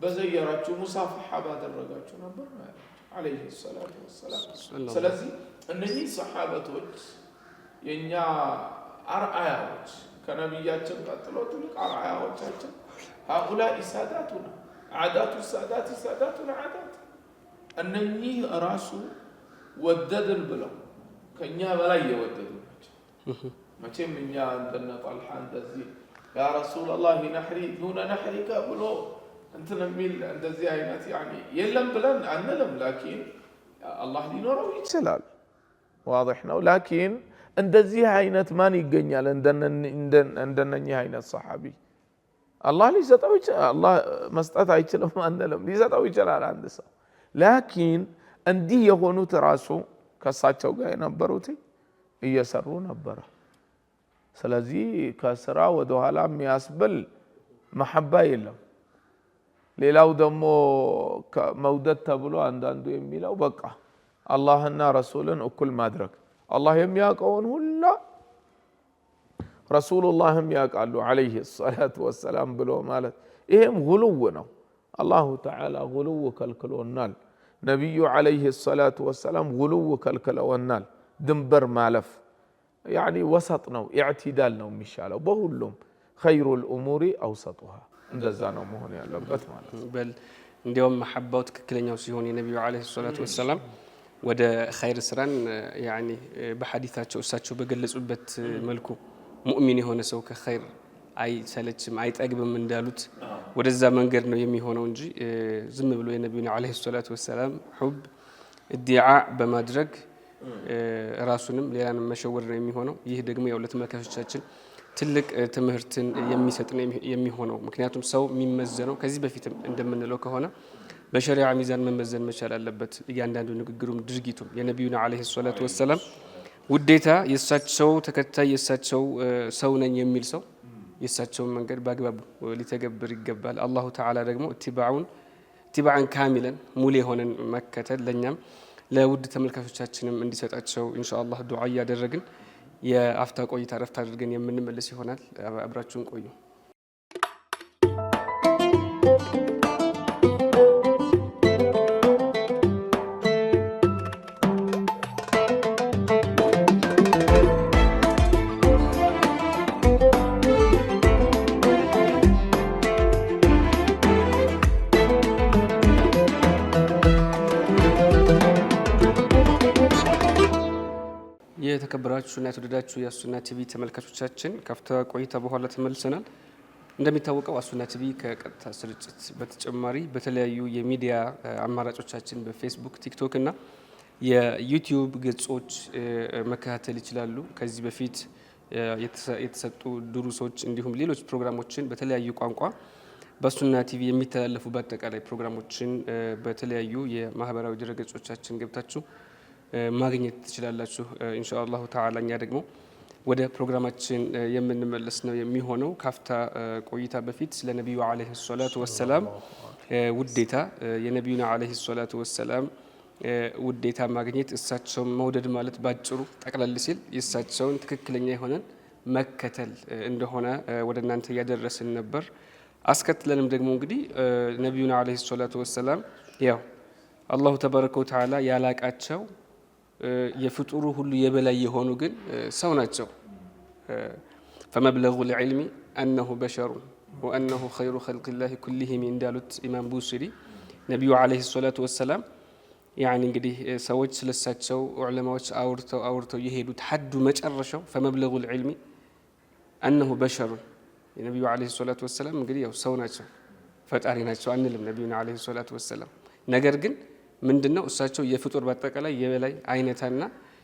በዘየራችሁ ሙሳፈሐ ባደረጋችሁ ነበር ማለት አለይሂ ሰላቱ ወሰላም። ስለዚህ እነዚህ ሰሃበቶች የኛ አርአያዎች ከነብያችን ቀጥሎ ትልቅ አርአያዎቻችን هؤلاء ساداتنا عادات السادات ساداتنا عادات እነኚህ ራሱ ወደድን ብለው ከኛ በላይ የወደዱ ናቸው። መቼም እኛ እንደነ ጣልሃ እንደዚህ ያ ረሱላህ ነህሪ ዱነ ነህሪከ ብሎ እንትን የሚል እንደዚህ አይነት ያኒ የለም ብለን አንልም። ላኪን አላህ ሊኖረው ይችላል واضح ነው። ላኪን እንደዚህ አይነት ማን ይገኛል እንደነኚህ አይነት ሰሃቢ? አላህ ሊሰጠው ይችላል። አላህ መስጠት አይችልም አንልም፣ ሊሰጠው ይችላል አንድ ሰው። ላኪን እንዲህ የሆኑት ራሱ ከሳቸው ጋር የነበሩት እየሰሩ ነበረ። ስለዚህ ከስራ ወደ ኋላ የሚያስብል መሐባ የለም። ሌላው ደግሞ መውደድ ተብሎ አንዳንዱ የሚለው በቃ አላህና ረሱልን እኩል ማድረግ፣ አላህ የሚያውቀውን ሁላ ረሱሉላህም ያውቃሉ አለይሂ ሰላቱ ወሰላም ብሎ ማለት ይሄም ጉሉው ነው። አላሁ ተዓላ ጉሉው ከልክሎናል። ነቢዩ አለይሂ ሰላቱ ወሰላም ጉሉው ከልክለውናል። ድንበር ማለፍ ያኒ ወሰጥ ነው፣ ኢዕቲዳል ነው የሚሻለው በሁሉም። ኸይሩል ኡሙሪ አውሰጡሃ እንደዛ ነው መሆን ያለበት ማለት ነው። በል እንዲያውም መሐባው ትክክለኛው ሲሆን የነቢዩ አለይሂ ሰላቱ ወሰላም ወደ ኸይር ስራን ያኒ በሐዲታቸው እሳቸው በገለጹበት መልኩ ሙእሚን የሆነ ሰው ከኸይር አይሰለችም አይጠግብም እንዳሉት ወደዛ መንገድ ነው የሚሆነው እንጂ ዝም ብሎ የነቢዩን አለይሂ ሰላቱ ወሰላም ሑብ ኢድዓ በማድረግ ራሱንም ሌላንም መሸወር ነው የሚሆነው። ይህ ደግሞ ያው ለተመልካቾቻችን ትልቅ ትምህርትን የሚሰጥ ነው የሚሆነው። ምክንያቱም ሰው የሚመዘነው ከዚህ በፊትም እንደምንለው ከሆነ በሸሪዓ ሚዛን መመዘን መቻል አለበት። እያንዳንዱ ንግግሩም ድርጊቱም የነቢዩን አለይሂ ሰላቱ ወሰላም ውዴታ የእሳቸው ተከታይ የእሳቸው ሰው ነኝ የሚል ሰው የእሳቸውን መንገድ በአግባቡ ሊተገብር ይገባል። አላሁ ተዓላ ደግሞ ኢትባዕን ካሚለን ሙሉ የሆነን መከተል ለእኛም ለውድ ተመልካቾቻችንም እንዲሰጣቸው ኢንሻአላህ ዱዓ እያደረግን የአፍታ ቆይታ ረፍት አድርገን የምንመለስ ይሆናል። አብራችሁን ቆዩ። የተከበራችሁና የተወደዳችሁ የአሱና ቲቪ ተመልካቾቻችን ከፍታ ቆይታ በኋላ ተመልሰናል። እንደሚታወቀው አሱና ቲቪ ከቀጥታ ስርጭት በተጨማሪ በተለያዩ የሚዲያ አማራጮቻችን በፌስቡክ፣ ቲክቶክ እና የዩቲዩብ ገጾች መከታተል ይችላሉ። ከዚህ በፊት የተሰጡ ድሩሶች እንዲሁም ሌሎች ፕሮግራሞችን በተለያዩ ቋንቋ በአሱና ቲቪ የሚተላለፉ በአጠቃላይ ፕሮግራሞችን በተለያዩ የማህበራዊ ድረገጾቻችን ገብታችሁ ማግኘት ትችላላችሁ ኢንሻአላሁ ተዓላ። እኛ ደግሞ ወደ ፕሮግራማችን የምንመለስ ነው የሚሆነው። ካፍታ ቆይታ በፊት ስለ ነቢዩ አለይሂ ሰላቱ ወሰላም ውዴታ የነቢዩና አለይሂ ሰላቱ ወሰላም ውዴታ ማግኘት እሳቸውን መውደድ ማለት ባጭሩ ጠቅለል ሲል የእሳቸውን ትክክለኛ የሆነን መከተል እንደሆነ ወደ እናንተ እያደረስን ነበር። አስከትለንም ደግሞ እንግዲህ ነቢዩና አለይሂ ሰላቱ ወሰላም ያው አላሁ ተባረከ ወተዓላ ያላቃቸው የፍጡሩ ሁሉ የበላይ የሆኑ ግን ሰው ናቸው። ፈመብለጉ ልዕልሚ አነሁ በሸሩ ወአነሁ ኸይሩ ኸልቂላሂ ኩሊሂም እንዳሉት ኢማም ቡስሪ ነቢዩ አለይሂ ሰላቱ ወሰላም ያኒ እንግዲህ ሰዎች ስለሳቸው ዑለማዎች አውርተው የሄዱት ሐዱ መጨረሻው ፈመብለጉ ልዕልሚ አነሁ በሸሩ የነቢዩ አለይሂ ሰላቱ ወሰላም እንግዲህ ያው ሰው ናቸው ፈጣሪ ናቸው አንልም ነቢዩና አለይሂ ሰላቱ ወሰላም። ነገር ግን ምንድነው እሳቸው የፍጡር በአጠቃላይ የበላይ አይነታና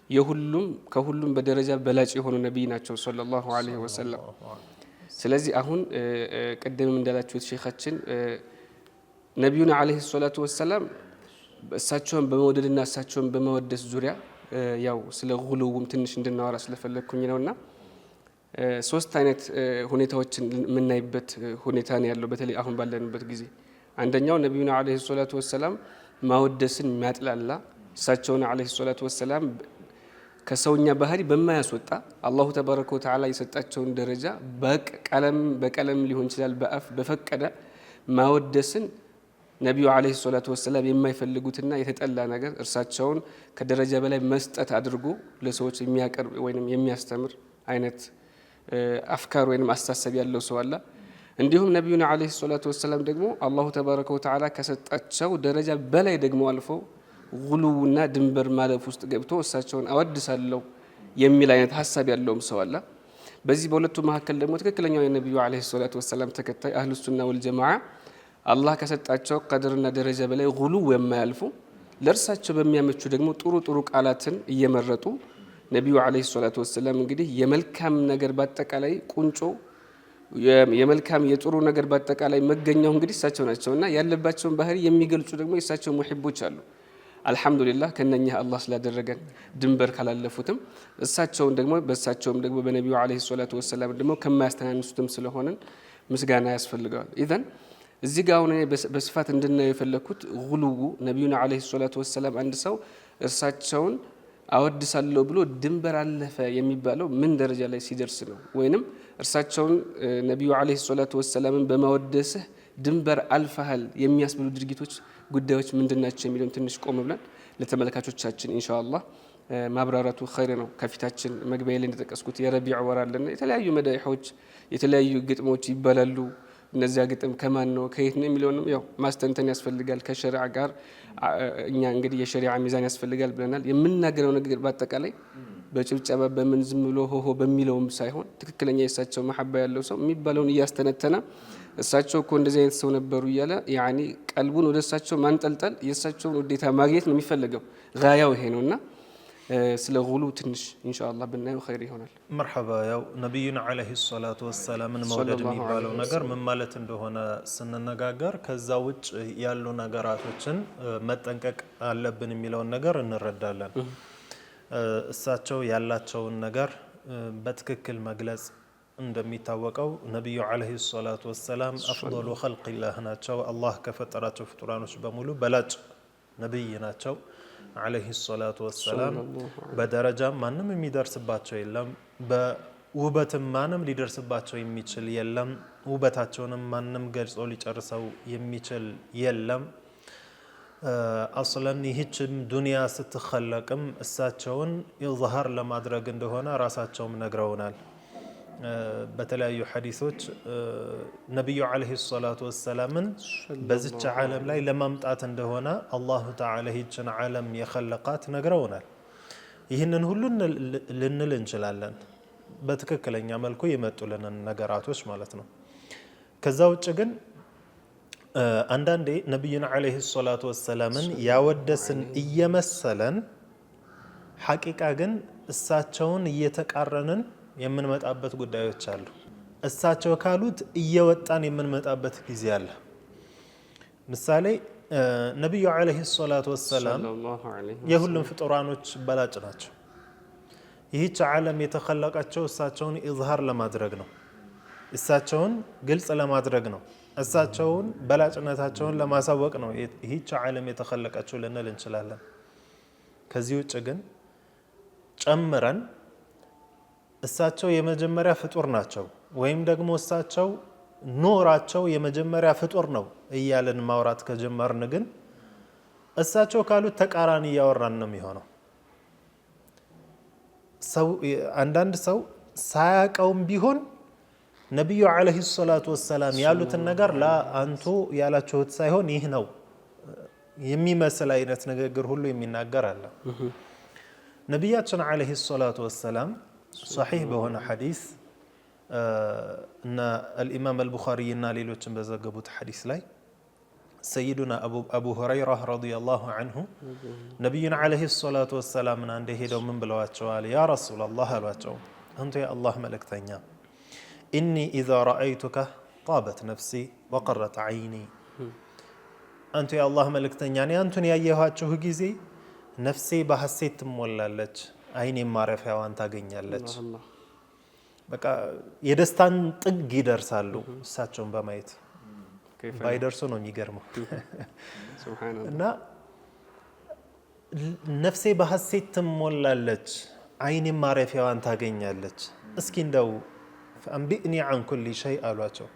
የሁሉም ከሁሉም በደረጃ በላጭ የሆኑ ነብይ ናቸው ሰለላሁ ዐለይሂ ወሰለም። ስለዚህ አሁን ቀደም እንዳላችሁት ሼኻችን ነብዩና አለይሂ ሰላቱ ወሰላም እሳቸውን በመውደድና እሳቸውን በመወደስ ዙሪያ ያው ስለ ጉሉውም ትንሽ እንድናወራ ስለፈለኩኝ ነውና ሶስት አይነት ሁኔታዎችን የምናይበት ሁኔታ ነው ያለው በተለይ አሁን ባለንበት ጊዜ። አንደኛው ነብዩና አለይሂ ሰላቱ ወሰላም ማወደስን የሚያጥላላ እሳቸውን አለይሂ ሰላቱ ወሰላም ከሰውኛ ባህሪ በማያስወጣ አላሁ ተባረከ ወተዓላ የሰጣቸውን ደረጃ በቀለም ሊሆን ይችላል በአፍ በፈቀደ ማወደስን ነቢዩ አለይሂ ሰላቱ ወሰላም የማይፈልጉትና የተጠላ ነገር እርሳቸውን ከደረጃ በላይ መስጠት አድርጎ ለሰዎች የሚያቀርብ ወይንም የሚያስተምር አይነት አፍካር ወይንም አስተሳሰብ ያለው ሰው አለ። እንዲሁም ነቢዩና አለይሂ ሰላቱ ወሰላም ደግሞ አላሁ ተባረከ ወተዓላ ከሰጣቸው ደረጃ በላይ ደግሞ አልፎ ጉሉውና ድንበር ማለፍ ውስጥ ገብቶ እሳቸውን አወድሳለሁ የሚል አይነት ሀሳብ ያለውም ሰው አለ። በዚህ በሁለቱ መካከል ደግሞ ትክክለኛው የነቢዩ አለይሂ ሰላቱ ወሰላም ተከታይ አህሉ ሱና ወልጀማዓ አላህ ከሰጣቸው ቀድርና ደረጃ በላይ ጉሉው የማያልፉ ለእርሳቸው በሚያመቹ ደግሞ ጥሩ ቃላትን እየመረጡ ነቢዩ አለይሂ ሰላቱ ወሰላም እንግዲህ የመልካም ነገር በአጠቃላይ ቁንጮ የመልካም የጥሩ ነገር በአጠቃላይ መገኛው እንግዲህ እሳቸው ናቸውና ያለባቸውን ባህሪ የሚገልጹ ደግሞ የእሳቸው ሙሂቦች አሉ። አልሐምዱሊላህ ከነኛ አላህ ስላደረገን ድንበር ካላለፉትም እሳቸውን ደግሞ በእሳቸውም ደግሞ በነቢዩ አለይሂ ሰላቱ ወሰላም ደግሞ ከማያስተናንሱትም ስለሆነን ምስጋና ያስፈልገዋል። ኢዘን እዚህ ጋር አሁን በስፋት እንድናየው የፈለኩት ጉሉው ነቢዩና አለይሂ ሰላቱ ወሰላም አንድ ሰው እርሳቸውን አወድሳለሁ ብሎ ድንበር አለፈ የሚባለው ምን ደረጃ ላይ ሲደርስ ነው? ወይንም እርሳቸውን ነቢዩ አለይሂ ሰላቱ ወሰላምን በማወደስህ ድንበር አልፈሃል የሚያስብሉ ድርጊቶች ጉዳዮች ምንድናቸው የሚለውን ትንሽ ቆም ብለን ለተመልካቾቻችን ኢንሻአላህ ማብራራቱ ኸይር ነው። ከፊታችን መግቢያ ላይ እንደተጠቀስኩት የረቢዕ ወር አለና የተለያዩ መዳይሖች የተለያዩ ግጥሞች ይባላሉ። እነዚያ ግጥም ከማን ነው ከየት ነው የሚለውንም ያው ማስተንተን ያስፈልጋል። ከሸሪዓ ጋር እኛ እንግዲህ የሸሪዓ ሚዛን ያስፈልጋል ብለናል። የምናገረው ነገር በአጠቃላይ በጭብጨባ በምን ዝም ብሎ ሆሆ በሚለውም ሳይሆን ትክክለኛ የእሳቸው መሐባ ያለው ሰው የሚባለውን እያስተነተነ እሳቸው እኮ እንደዚህ አይነት ሰው ነበሩ እያለ ያኒ ቀልቡን ወደ እሳቸው ማንጠልጠል የእሳቸውን ውዴታ ማግኘት ነው የሚፈልገው። ጋያው ይሄ ነውና ስለ ጉሉ ትንሽ ኢንሻአላህ ብናየው ኸይር ይሆናል። መርሐባ። ያው ነብዩና አለይሂ ሰላቱ ወሰላም መውደድ የሚባለው ነገር ምን ማለት እንደሆነ ስንነጋገር ከዛ ውጭ ያሉ ነገራቶችን መጠንቀቅ አለብን የሚለውን ነገር እንረዳለን። እሳቸው ያላቸውን ነገር በትክክል መግለጽ እንደሚታወቀው ነብዩ አለይሂ ሰላቱ ወሰላም አፍضل خلق الله ናቸው። አላህ ከፈጠራቸው ፍጡራኖች በሙሉ በላጭ ነብይ ናቸው አለይሂ ሰላቱ ወሰላም። በደረጃም ማንም የሚደርስባቸው የለም፣ በውበትም ማንም ሊደርስባቸው የሚችል የለም፣ ውበታቸውንም ማንም ገልጾ ሊጨርሰው የሚችል የለም። አስለን ይህችም ዱንያ ስትኸለቅም እሳቸውን ኢዝሃር ለማድረግ እንደሆነ ራሳቸውም ነግረውናል። በተለያዩ ሐዲሶች ነብዩ አለይሂ ሰላቱ ወሰላምን በዚች ዓለም ላይ ለማምጣት እንደሆነ አላሁ ተዓላ ይህችን ዓለም የኸለቃት ነግረውናል። ይህንን ሁሉ ልንል እንችላለን፣ በትክክለኛ መልኩ የመጡልንን ነገራቶች ማለት ነው። ከዛ ውጭ ግን አንዳንዴ ነብዩን አለይሂ ሰላቱ ወሰላምን ያወደስን እየመሰለን ሐቂቃ ግን እሳቸውን እየተቃረንን የምንመጣበት ጉዳዮች አሉ። እሳቸው ካሉት እየወጣን የምንመጣበት ጊዜ አለ። ምሳሌ ነብዩ አለይሂ ሰላቱ ወሰላም የሁሉም ፍጡራኖች በላጭ ናቸው። ይህች ዓለም የተኸለቀችው እሳቸውን ኢዝሃር ለማድረግ ነው፣ እሳቸውን ግልጽ ለማድረግ ነው፣ እሳቸውን በላጭነታቸውን ለማሳወቅ ነው ይህች ዓለም የተኸለቀችው ልንል እንችላለን። ከዚህ ውጭ ግን ጨምረን እሳቸው የመጀመሪያ ፍጡር ናቸው ወይም ደግሞ እሳቸው ኑራቸው የመጀመሪያ ፍጡር ነው እያለን ማውራት ከጀመርን ግን እሳቸው ካሉት ተቃራኒ እያወራን ነው የሚሆነው። አንዳንድ ሰው ሳያውቀውም ቢሆን ነብዩ አለይሂ ሰላቱ ወሰላም ያሉትን ነገር አንቱ ያላችሁት ሳይሆን ይህ ነው የሚመስል አይነት ንግግር ሁሉ የሚናገር አለ። ነብያችን አለይሂ ሰላቱ ወሰላም ሶሒህ በሆነ ሐዲስ እና አልኢማም አልቡኻሪ እና ሌሎችን በዘገቡት ሐዲስ ላይ ሰይዱና አቡ ሁረይራ ረዲየላሁ ዐንሁ ነብዩን አለይሂ ሰላቱ ወሰላም አንዴ ሄደው ምን ብለዋቸዋል? ያ ረሱላላህ አሏቸው፣ አንተ የአላህ መልእክተኛ ኢኒ ኢዛ ረአይቱከ ጣበት ነፍሲ ወቀረት ዐይኒ። አንተ የአላህ መልእክተኛ እኔ አንቱን ያየኋችሁ ጊዜ ነፍሴ በሐሴት ትሞላለች፣ አይኔ ማረፊያዋን ታገኛለች። በቃ የደስታን ጥግ ይደርሳሉ እሳቸውን በማየት ባይደርሱ ነው የሚገርመው። እና ነፍሴ በሐሴት ትሞላለች አይኔ ማረፊያዋን ታገኛለች እስኪ እንደው አንቢእኒ عن كل شيء አሏቸው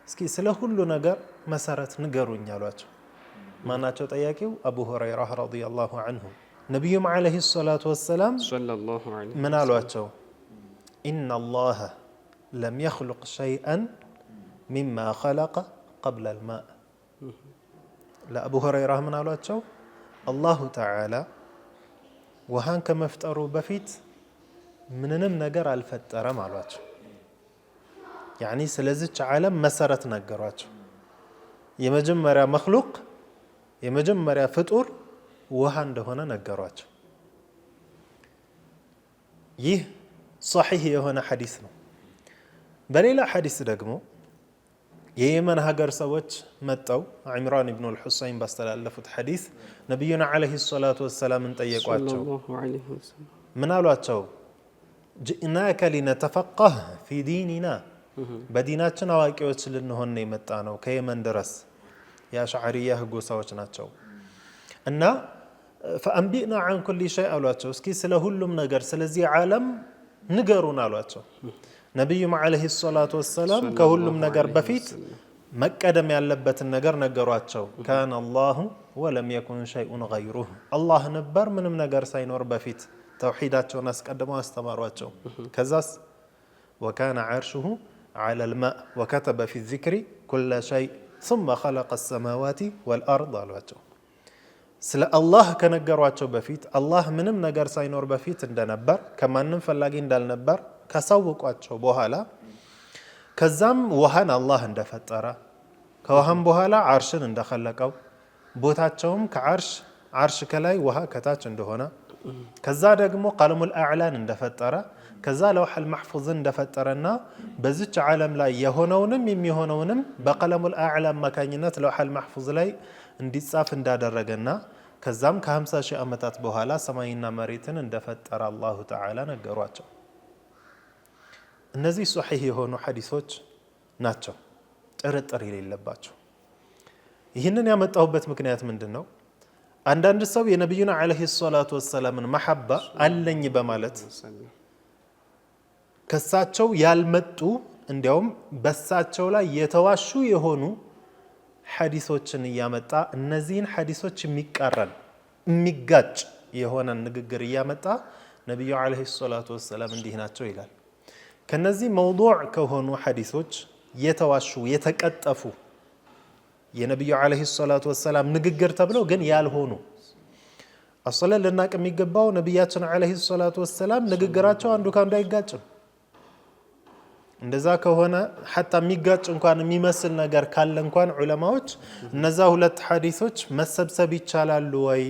እስኪ ስለ ሁሉ ነገር መሰረት ንገሩኝ አሏቸው ማናቸው ጠያቂው አቡ ሁረይራ ረዲየላሁ ዐንሁ ነብዩም አለይሂ ሰላቱ ወሰለም ሰለላሁ ዐለይሂ ምን አሏቸው إن الله لم يخلق شيئا مما خلق قبل الماء ለአቡ ሁረይራ ምን አሏቸው አላሁ ተዓላ ውሃን ከመፍጠሩ በፊት ምንንም ነገር አልፈጠረም አሏቸው ያኒ ስለዚህ ዓለም መሰረት ነገሯቸው የመጀመሪያ መخلوቅ የመጀመሪያ ፍጡር ውሃ እንደሆነ ነገሯቸው ይህ صحيح የሆነ ሐዲስ ነው በሌላ ሐዲስ ደግሞ የየመን ሀገር ሰዎች መጣው ዑምራን ኢብኑ አልሁሰይን ባስተላለፉት ሐዲስ ነብዩና አለይሂ ሰላቱ ወሰለም ጠየቋቸው ምን አሏቸው جئناك لنتفقه في ديننا በዲናችን አዋቂዎች ልንሆን ነው የመጣ ነው ከየመን ድረስ የአሽዓሪያ ጎሳዎች ናቸው እና فأنبئنا عن كل شيء አሏቸው እስኪ ስለ ሁሉም ነገር ስለዚህ ዓለም ንገሩን አሏቸው ነብዩም አለይሂ ሰላቱ ወሰለም ከሁሉም ነገር በፊት መቀደም ያለበትን ነገር ነገሯቸው كان الله ولم يكن شيء غيره الله ነበር ምንም ነገር ሳይኖር በፊት ተውሂዳቸውን አስቀድመው አስተማሯቸው ከዛስ وكان عرشه على الماء وكتب في الذكر كل شيء ثم خلق السماوات والأرض አሏቸው ስለ አላህ ከነገሯቸው በፊት አላህ ምንም ነገር ሳይኖር በፊት እንደነበር ከማንም ፈላጊ እንዳልነበር ካሳወቋቸው በኋላ ከዛም ውሃን አላህ እንደፈጠረ ከውሃም በኋላ አርሽን እንደخለቀው ቦታቸውም ከአርሽ አርሽ ከላይ ውሃ ከታች እንደሆነ ከዛ ደግሞ ቀለሙል አዕላን እንደፈጠረ ከዛ ለውሐል መሕፉዝን እንደፈጠረና በዚች ዓለም ላይ የሆነውንም የሚሆነውንም በቀለሙል አዕላ አማካኝነት ለውሐል መሕፉዝ ላይ እንዲጻፍ እንዳደረገና ከዛም ከ50 ሺህ ዓመታት በኋላ ሰማይና መሬትን እንደፈጠረ አላሁ ተዓላ ነገሯቸው እነዚህ ሶሒህ የሆኑ ሐዲሶች ናቸው ጥርጥር የሌለባቸው ይህንን ያመጣሁበት ምክንያት ምንድነው አንዳንድ ሰው የነብዩና አለይሂ ሰላቱ ወሰላምን መሐባ አለኝ በማለት ከሳቸው ያልመጡ እንዲያውም በሳቸው ላይ የተዋሹ የሆኑ ሐዲሶችን ያመጣ እነዚህን ሐዲሶች የሚቃረን የሚጋጭ የሆነ ንግግር ያመጣ ነብዩ አለይሂ ሰላቱ ወሰላም እንዲህ ናቸው ይላል ከነዚህ መውዱዕ ከሆኑ ሐዲሶች የተዋሹ የተቀጠፉ የነብዩ አለይሂ ሰላቱ ወሰላም ንግግር ተብለው ግን ያልሆኑ አሰለ ለናቅ የሚገባው ነብያችን አለይሂ ሰላቱ ወሰላም ንግግራቸው አንዱ ካንዱ አይጋጭም እንደዛ ከሆነ حتى የሚጋጭ እንኳን የሚመስል ነገር ካለ እንኳን ዑለማዎች እነዛ ሁለት ሐዲሶች መሰብሰብ ይቻላል ወይ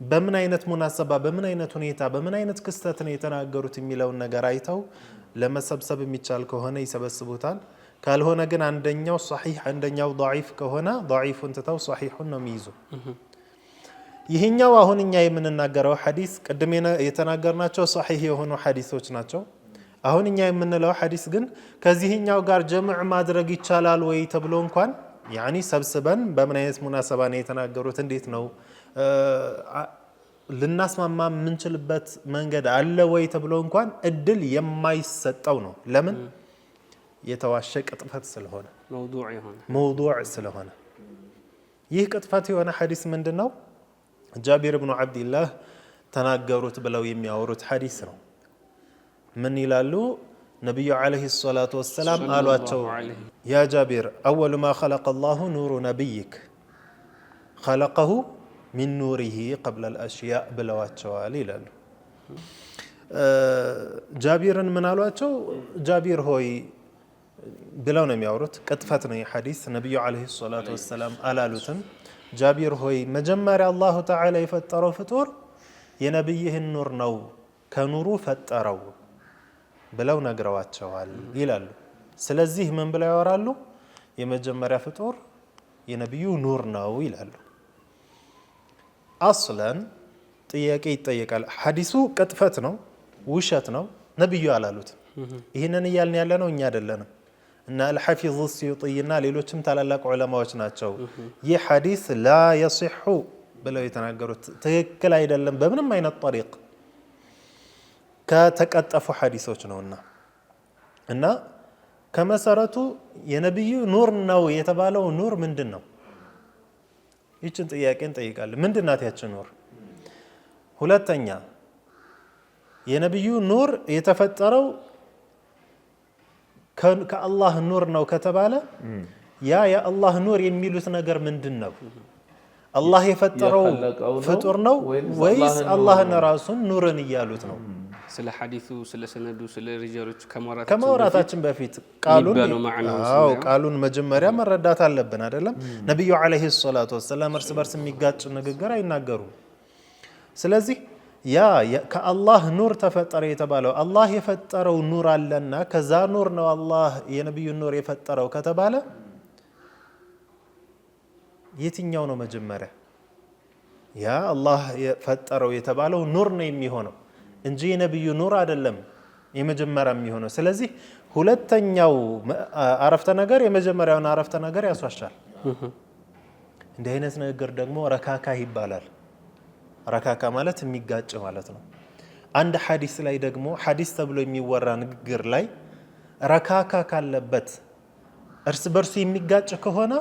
በምን አይነት ሙናሰባ በምን አይነት ሁኔታ በምን አይነት ክስተት ነው የተናገሩት የሚለውን ነገር አይተው ለመሰብሰብ የሚቻል ከሆነ ይሰበስቡታል ካልሆነ ግን አንደኛው ሷሂህ አንደኛው ضعيف ከሆነ ضعيفን ተተው ሷሂሁን ነው የሚይዙ ይሄኛው አሁን እኛ የምንናገረው ሐዲስ ቀድሜ የተናገርናቸው ሷሂህ የሆኑ ሐዲሶች ናቸው አሁን እኛ የምንለው ሐዲስ ግን ከዚህኛው ጋር ጀምዕ ማድረግ ይቻላል ወይ ተብሎ እንኳን ያኒ ሰብስበን በምን አይነት ሙናሰባ ነው የተናገሩት እንዴት ነው ልናስማማ ምንችልበት መንገድ አለ ወይ ተብሎ እንኳን እድል የማይሰጠው ነው ለምን የተዋሸ ቅጥፈት ስለሆነ موضوع ስለሆነ ይህ ቅጥፈት የሆነ ሐዲስ ምንድነው ጃቢር ኢብኑ አብዱላህ ተናገሩት ብለው የሚያወሩት ሐዲስ ነው من يلالو نبي عليه الصلاة والسلام قالوا يا جابر أول ما خلق الله نور نبيك خلقه من نوره قبل الأشياء بلواتشوال يلالو جابر من قالوا جابر هوي بلون ميورت كتفتنا حديث نبي عليه الصلاة والسلام قالوا جابر هوي مجمر الله تعالى يفتروا فطور ينبيه النور نو كنورو فتروا ብለው ነግረዋቸዋል ይላሉ ስለዚህ ምን ብለው ያወራሉ የመጀመሪያ ፍጡር የነብዩ ኑር ነው ይላሉ አስለን ጥያቄ ይጠየቃል ሐዲሱ ቅጥፈት ነው ውሸት ነው ነብዩ አላሉት ይሄንን ይያልን ያለ ነው እኛ አይደለንም እና الحافظ السيوطيና ሌሎችም ታላላቅ ዑለማዎች ናቸው ይህ ሐዲስ لا يصح ብለው የተናገሩት ትክክል አይደለም በምንም አይነት طريق ከተቀጠፉ ሐዲሶች ነውና እና ከመሰረቱ የነብዩ ኑር ነው የተባለው ኑር ምንድነው? ይችን ጥያቄን ጠይቃለሁ። ምንድናት ያቺ ኑር? ሁለተኛ የነብዩ ኑር የተፈጠረው ከአላህ ኑር ነው ከተባለ ያ የአላህ ኑር የሚሉት ነገር ምንድነው? አላህ የፈጠረው ፍጡር ነው ወይስ አላህን ራሱን ኑርን እያሉት ነው? ስለ ሐዲሱ ስለ ሰነዱ ስለ ሪጃሎቹ ከማውራታችን በፊት ቃሉን መጀመሪያ መረዳት አለብን አይደለም? ነብዩ አለይሂ ሰላቱ ወሰለም እርስ በርስ የሚጋጭ ንግግር አይናገሩም። ስለዚህ ያ ከአላህ ኑር ተፈጠረ የተባለው አላህ የፈጠረው ኑር አለና ከዛ ኑር ነው አላህ የነብዩ ኑር የፈጠረው ከተባለ የትኛው ነው መጀመሪያ? ያ አላህ የፈጠረው የተባለው ኑር ነው የሚሆነው እንጂ የነብዩ ኑር አይደለም የመጀመሪያ የሚሆነው። ስለዚህ ሁለተኛው አረፍተ ነገር የመጀመሪያውን አረፍተ ነገር ያስዋሻል። እንዲህ አይነት ንግግር ደግሞ ረካካ ይባላል። ረካካ ማለት የሚጋጭ ማለት ነው። አንድ ሐዲስ ላይ ደግሞ ሐዲስ ተብሎ የሚወራ ንግግር ላይ ረካካ ካለበት እርስ በርሱ የሚጋጭ ከሆነ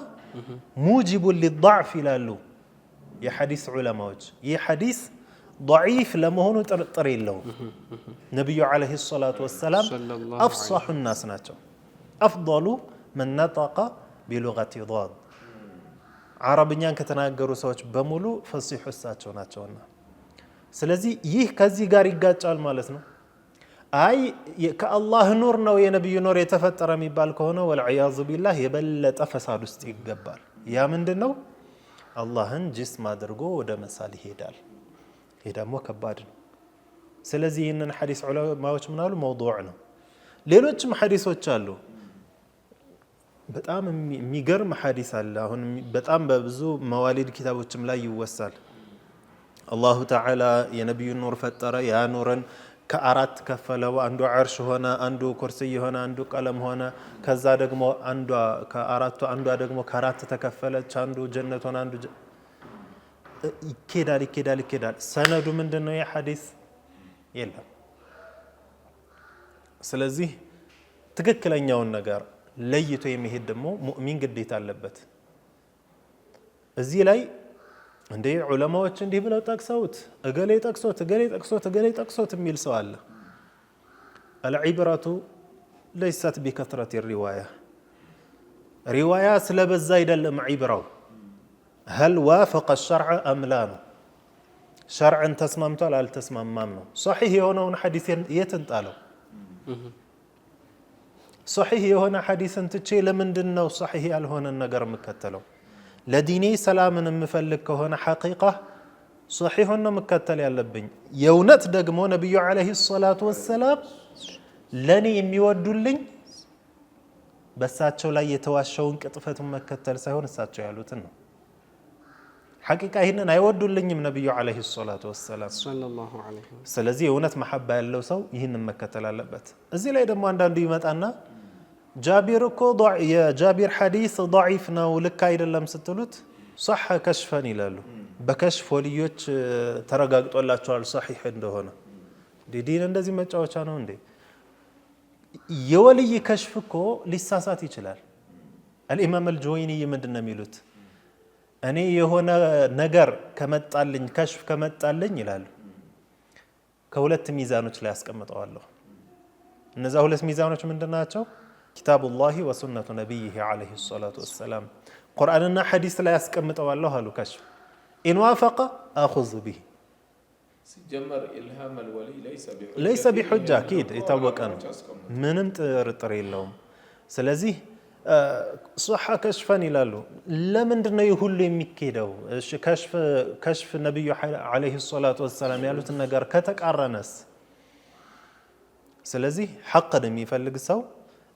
ሙጂቡ ሊضعፍ ይላሉ የሐዲስ ዑለማዎች። ይህ ሐዲስ ضعيف ለመሆኑ ጥርጥር የለውም። ነብዩ አለይሂ ሰላቱ ወሰላም አፍصح الناس ናቸው። أفضل من نطق بلغة ضاد عربኛን ከተናገሩ ሰዎች በሙሉ ፈሲህ እሳቸው ናቸውና ስለዚህ ይህ ከዚህ ጋር ይጋጫል ማለት ነው። አይ ከአላህ ኑር ነው የነብዩ ኑር የተፈጠረ የሚባል ከሆነ ወልዒያዙ ቢላህ የበለጠ ፈሳድ ውስጥ ይገባል። ያ ምንድነው? አላህን ጅስም አድርጎ ወደ መሳል ይሄዳል። ይሄ ደግሞ ከባድ ነው። ስለዚህ ይህንን ሐዲስ ዑለማዎች ምናሉ መውዱዕ ነው። ሌሎችም ሐዲሶች አሉ። በጣም የሚገርም ሐዲስ አለ። አሁን በጣም በብዙ መዋሊድ ኪታቦችም ላይ ይወሳል። አላሁ ተዓላ የነብዩን ኑር ፈጠረ። ያ ኑርን ከአራት ከፈለው። አንዱ ዓርሽ ሆነ፣ አንዱ ኩርሲይ ሆነ፣ አንዱ ቀለም ሆነ። ከዛ ደግሞ አንዷ ከአራቱ አንዷ ደግሞ ከአራት ተከፈለች። አንዱ ጀነት ሆነ፣ አንዱ ይኬዳል። ሰነዱ ምንድነው? የሐዲስ የለም። ስለዚህ ትክክለኛውን ነገር ለይቶ የሚሄድ ደግሞ ሙእሚን ግዴታ አለበት። እዚህ ላይ እንደ ዑለማዎች እንዲህ ብለው ጠቅሰውት እገሌ ጠቅሶት የሚል ሰው አለ። አልዒብረቱ ለይሰት ቢከትረት ሪዋያ ስለበዛ አይደለም ዒብራው هل وافق الشرع أم لا ነው። ሸርዕን ተስማምቷል አልተስማማም ነው። ሶሒህ የሆነውን ሐዲስ የትንጣለው? ሶሒህ የሆነ ሐዲስን ትቼ ለምንድን ነው ሶሒህ ያልሆነን ነገር የምከተለው? ለዲኔ ሰላምን የምፈልግ ከሆነ ሐቂቃ ሶሒሁን ነው መከተል ያለብኝ። የእውነት ደግሞ ነብዩ አለይሂ ሰላቱ ወሰላም ለኔ የሚወዱልኝ በእሳቸው ላይ የተዋሸውን ቅጥፈቱን መከተል ሳይሆን እሳቸው ያሉትን ነው። ሐቂቃ ይህንን አይወዱልኝም ነብዩ አለይሂ ሰላቱ ወሰላም ሰለላሁ ዐለይሂ ወሰለም። ስለዚህ የእውነት መሐባ ያለው ሰው ይህንን መከተል አለበት። እዚህ ላይ ደግሞ አንዳንዱ ይመጣና ጃቢር እኮ የጃቢር ሐዲስ ضعيف ነው ልክ አይደለም ስትሉት صح ከሽፈን ይላሉ። በከሽፍ ወልዮች ተረጋግጦላቸዋል ሶሒህ እንደሆነ። ዲን እንደዚህ መጫወቻ ነው እንዴ? የወልይ ከሽፍ እኮ ሊሳሳት ይችላል። አልኢማም አልጁወይኒ ምንድነው የሚሉት? እኔ የሆነ ነገር ከመጣልኝ ከሽፍ ከመጣልኝ ይላሉ ከሁለት ሚዛኖች ላይ አስቀምጠዋለሁ። እነዛ ሁለት ሚዛኖች ምንድናቸው? ኪታቡላሂ ወሱነቱ ነቢይህ ዓለይሂ ሰላቱ ወሰላም። ቁርአንና ሐዲስ ላይ አስቀምጠዋለሁ አሉ። ከሽፍ ኢን ዋፈቀ አኹዙ ቢህ ሲጀመር ኢልሃም አልወሊ ለይሰ ቢሑጃ አኪድ የታወቀ ነው፣ ምንም ጥርጥር የለውም። ስለዚህ ሶሓ ከሽፈን ይላሉ። ለምንድን ነው ሁሉ የሚኬደው? እሺ ከሽፍ ነብዩ አለይሂ ሰላቱ ወሰላም ያሉትን ነገር ከተቃረነስ? ስለዚህ ሐቅን የሚፈልግ ሰው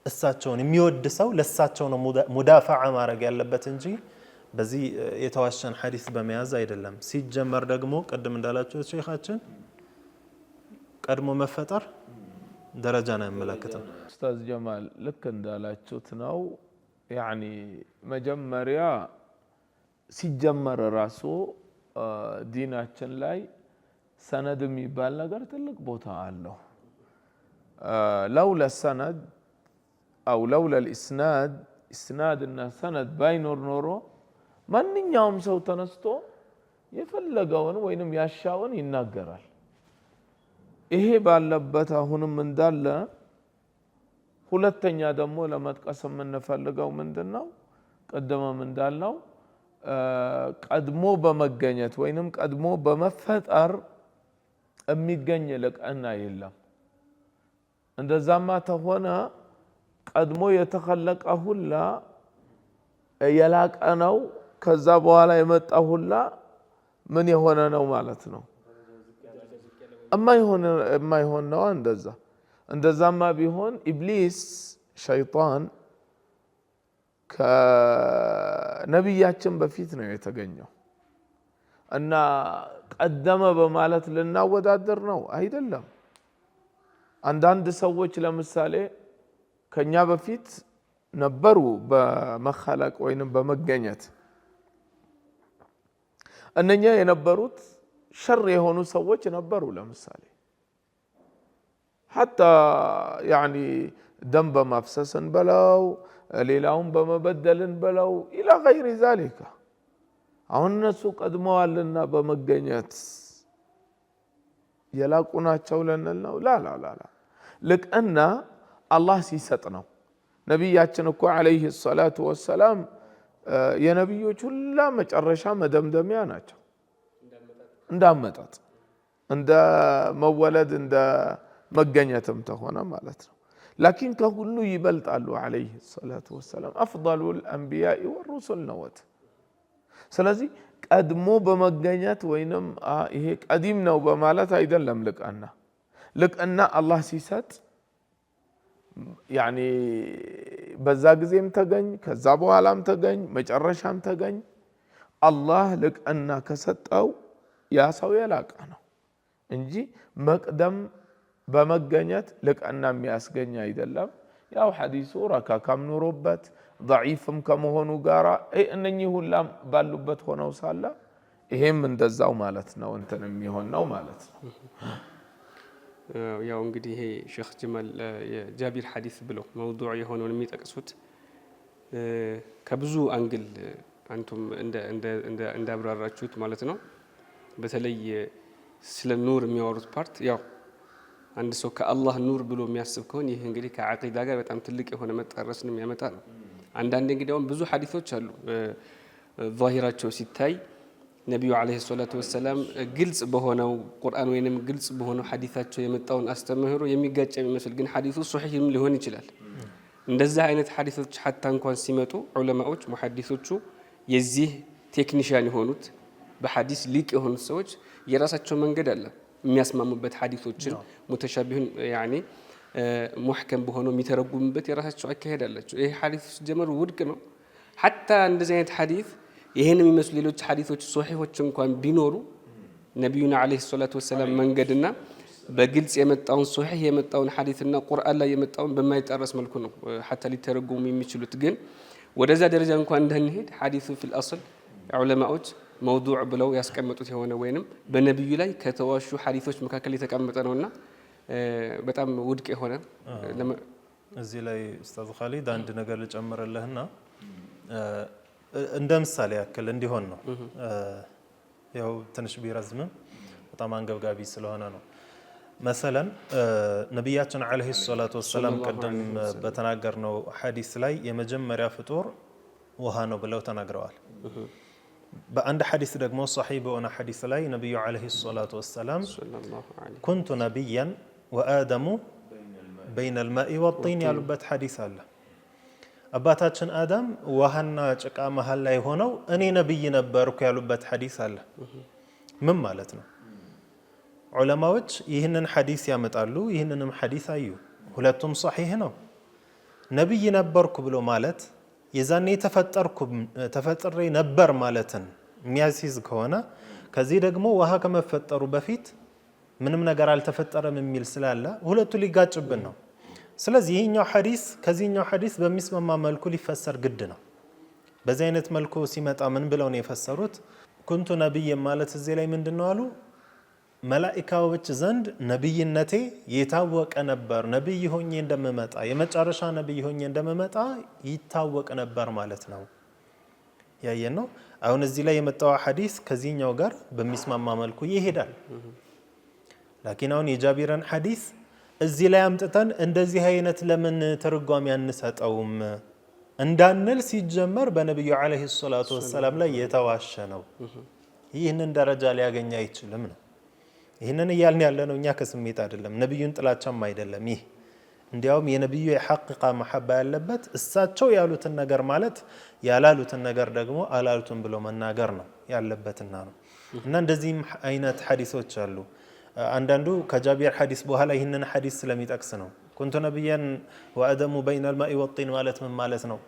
እሳቸውን የሚወድ ሰው ለእሳቸው ነው ሙዳፈዓ ማድረግ ያለበት እንጂ በዚህ የተዋሸን ሐዲስ በመያዝ አይደለም። ሲጀመር ደግሞ ቅድም እንዳላችሁት ሼኻችን ቀድሞ መፈጠር ደረጃን አይመለከትም። ኡስታዝ ጀማል ልክ እንዳላችሁት ነው። ያኒ መጀመሪያ ሲጀመር ራሱ ዲናችን ላይ ሰነድ የሚባል ነገር ትልቅ ቦታ አለው። ለውለ ሰነድ አው ለውለ الاسناد اسناد እና ሰነድ ባይኖር ኖሮ ማንኛውም ሰው ተነስቶ የፈለገውን ወይንም ያሻውን ይናገራል። ይሄ ባለበት አሁንም እንዳለ ሁለተኛ ደግሞ ለመጥቀስ የምንፈልገው ምንድነው? ቀደመም እንዳልነው ቀድሞ በመገኘት ወይንም ቀድሞ በመፈጠር የሚገኝ ልቅና የለም። እንደዛማ ተሆነ ቀድሞ የተخለቀ ሁላ የላቀ ነው፣ ከዛ በኋላ የመጣ ሁላ ምን የሆነ ነው ማለት ነው? እማይሆን ነው። እንደዛማ ቢሆን ኢብሊስ ሸይጣን ከነቢያችን በፊት ነው የተገኘው እና ቀደመ በማለት ልናወዳደር ነው አይደለም። አንዳንድ ሰዎች ለምሳሌ ከኛ በፊት ነበሩ በመخለቅ ወይንም በመገኘት። እነኛ የነበሩት ሸር የሆኑ ሰዎች ነበሩ። ለምሳሌ حتى يعني ደም በማፍሰስን በለው ሌላውን በመበደልን በለው الى غير ذلك። አሁን እነሱ ቀድመዋልና በመገኘት የላቁ ናቸው ልንል ነው? ላ ልቅና አላህ ሲሰጥ ነው። ነቢያችን እኮ ዓለይሂ ሰላቱ ወሰላም የነቢዮች ሁላ መጨረሻ መደምደሚያ ናቸው። እንዳመጣጥ እንደ መወለድ እንደ መገኘትም ተሆነ ማለት ነው። ላኪን ከሁሉ ይበልጣሉ ዓለይሂ ሰላቱ ወሰላም። አፍضሉል አንቢያኢ ወሩሱል ነወት። ስለዚህ ቀድሞ በመገኘት ወይንም ይሄ ቀዲም ነው በማለት አይደለም ልቅና አላህ ሲሰጥ ያኒ በዛ ጊዜም ተገኝ ከዛ በኋላም ተገኝ መጨረሻም ተገኝ አላህ ልቅና ከሰጠው ያ ሰው የላቀ ነው እንጂ መቅደም በመገኘት ልቅና የሚያስገኝ አይደለም። ያው ሐዲሱ ረካካም ኑሮበት ضعيفም ከመሆኑ ጋራ እነኚህ ሁላም ባሉበት ሆነው ሳለ ይሄም እንደዛው ማለት ነው እንትን የሚሆን ነው ማለት ነው። ያው እንግዲህ ይሄ ሼክ ጀማል የጃቢር ሐዲስ ብለው መውዱዕ የሆነውን የሚጠቅሱት ከብዙ አንግል አንቱም እንዳብራራችሁት ማለት ነው። በተለይ ስለ ኑር የሚያወሩት ፓርት ያው አንድ ሰው ከአላህ ኑር ብሎ የሚያስብ ከሆነ ይሄ እንግዲህ ከዓቂዳ ጋር በጣም ትልቅ የሆነ መጣረስን የሚያመጣ ነው። አንዳንድ እንግዲህ አሁን ብዙ ሐዲሶች አሉ ዛሂራቸው ሲታይ ነብዩ አለይሂ ሰላቱ ወሰለም ግልጽ በሆነው ቁርአን ወይንም ግልጽ በሆነው ሐዲሳቸው የመጣውን አስተምህሮ የሚጋጭ የሚመስል ግን ሐዲሱ ሶሒህም ሊሆን ይችላል። እንደዛ አይነት ሐዲሶች ሐታ እንኳን ሲመጡ ዑለማዎች ሙሐዲሶቹ የዚህ ቴክኒሻን የሆኑት በሐዲስ ሊቅ የሆኑት ሰዎች የራሳቸው መንገድ አለ የሚያስማሙበት ሐዲሶችን ሙተሻቢሁን ያኒ ሙህከም በሆነው የሚተረጉሙበት የራሳቸው አካሄድ አላቸው። ይሄ ሐዲስ ጀመሩ ውድቅ ነው። ሐታ እንደዚህ አይነት ሐዲስ ይሄን የሚመስሉ ሌሎች ሐዲሶች ሶሒሆች እንኳን ቢኖሩ ነብዩና አለይሂ ሰላቱ ወሰለም መንገድና በግልጽ የመጣውን ሶሒህ የመጣውን ሐዲስና ቁርአን ላይ የመጣውን በማይጣረስ መልኩ ነው ሐታ ሊተረጉሙ የሚችሉት። ግን ወደዛ ደረጃ እንኳን እንዳንሄድ ሐዲሱ ፊል አስል ዑለማዎች መውዱዕ ብለው ያስቀመጡት የሆነ ወይንም በነብዩ ላይ ከተዋሹ ሐዲሶች መካከል የተቀመጠ ነውና በጣም ውድቅ የሆነ እዚህ ላይ ኡስታዝ ኻሊድ አንድ ነገር ልጨምርልህና እንደ ምሳሌ ያክል እንዲሆን ነው። ያው ትንሽ ቢረዝምም በጣም አንገብጋቢ ስለሆነ ነው። መሰለን ነብያችን አለይሂ ሰላቱ ወሰለም ቀደም በተናገርነው ሐዲስ ላይ የመጀመሪያ ፍጡር ውሃ ነው ብለው ተናግረዋል። በአንድ ሐዲስ ደግሞ ሷሂህ በሆነ ሐዲስ ላይ ነብዩ አለይሂ ሰላቱ ወሰለም ኩንቱ ነቢያን ወአደሙ በይነ አልማኢ ወጢን ያሉበት ሐዲስ አለ። አባታችን አዳም ውሃና ጭቃ መሃል ላይ ሆነው እኔ ነብይ ነበርኩ ያሉበት ሐዲስ አለ። ምን ማለት ነው? ዑለማዎች ይህንን ሐዲስ ያመጣሉ፣ ይህንንም ሐዲስ አዩ። ሁለቱም ሷሂህ ነው። ነብይ ነበርኩ ብሎ ማለት የዛኔ ተፈጥሬ ነበር ማለትን የሚያስይዝ ከሆነ ከዚህ ደግሞ ውሃ ከመፈጠሩ በፊት ምንም ነገር አልተፈጠረም የሚል ስላለ ሁለቱ ሊጋጭብን ነው። ስለዚህ ይህኛው ሐዲስ ከዚህኛው ሐዲስ በሚስማማ መልኩ ሊፈሰር ግድ ነው። በዚህ አይነት መልኩ ሲመጣ ምን ብለው ነው የፈሰሩት? ኩንቱ ነብይ ማለት እዚህ ላይ ምንድነው አሉ መላእክቶች ዘንድ ነብይነቴ የታወቀ ነበር ነብይ ሆኜ እንደምመጣ የመጨረሻ ነብይ ሆኜ እንደምመጣ ይታወቅ ነበር ማለት ነው ያየን ነው አሁን እዚህ ላይ የመጣው ሐዲስ ከዚህኛው ጋር በሚስማማ መልኩ ይሄዳል ላኪን አሁን የጃቢርን ሐዲስ እዚህ ላይ አምጥተን እንደዚህ አይነት ለምን ተርጓሚ አንሰጠውም እንዳንል ሲጀመር በነብዩ አለይሂ ሰላቱ ወሰለም ላይ የተዋሸ ነው ይህንን ደረጃ ሊያገኝ አይችልም ነው ይህንን ይያልን ያለነው እኛ ከስሜት አይደለም ነብዩን ጥላቻም አይደለም ይህ እንዲያውም የነብዩ የሐቂቃ መሐባ ያለበት እሳቸው ያሉትን ነገር ማለት ያላሉትን ነገር ደግሞ አላሉትን ብሎ መናገር ነው ያለበትና ነው እና እንደዚህም አይነት ሐዲሶች አሉ አንዳንዱ ከጃቢር ሐዲስ በኋላ ይህንን ሐዲስ ስለሚጠቅስ ነው ኩንቱ ነብያን ወአደሙ በይነ الماء والطين ማለት ምን ማለት ነው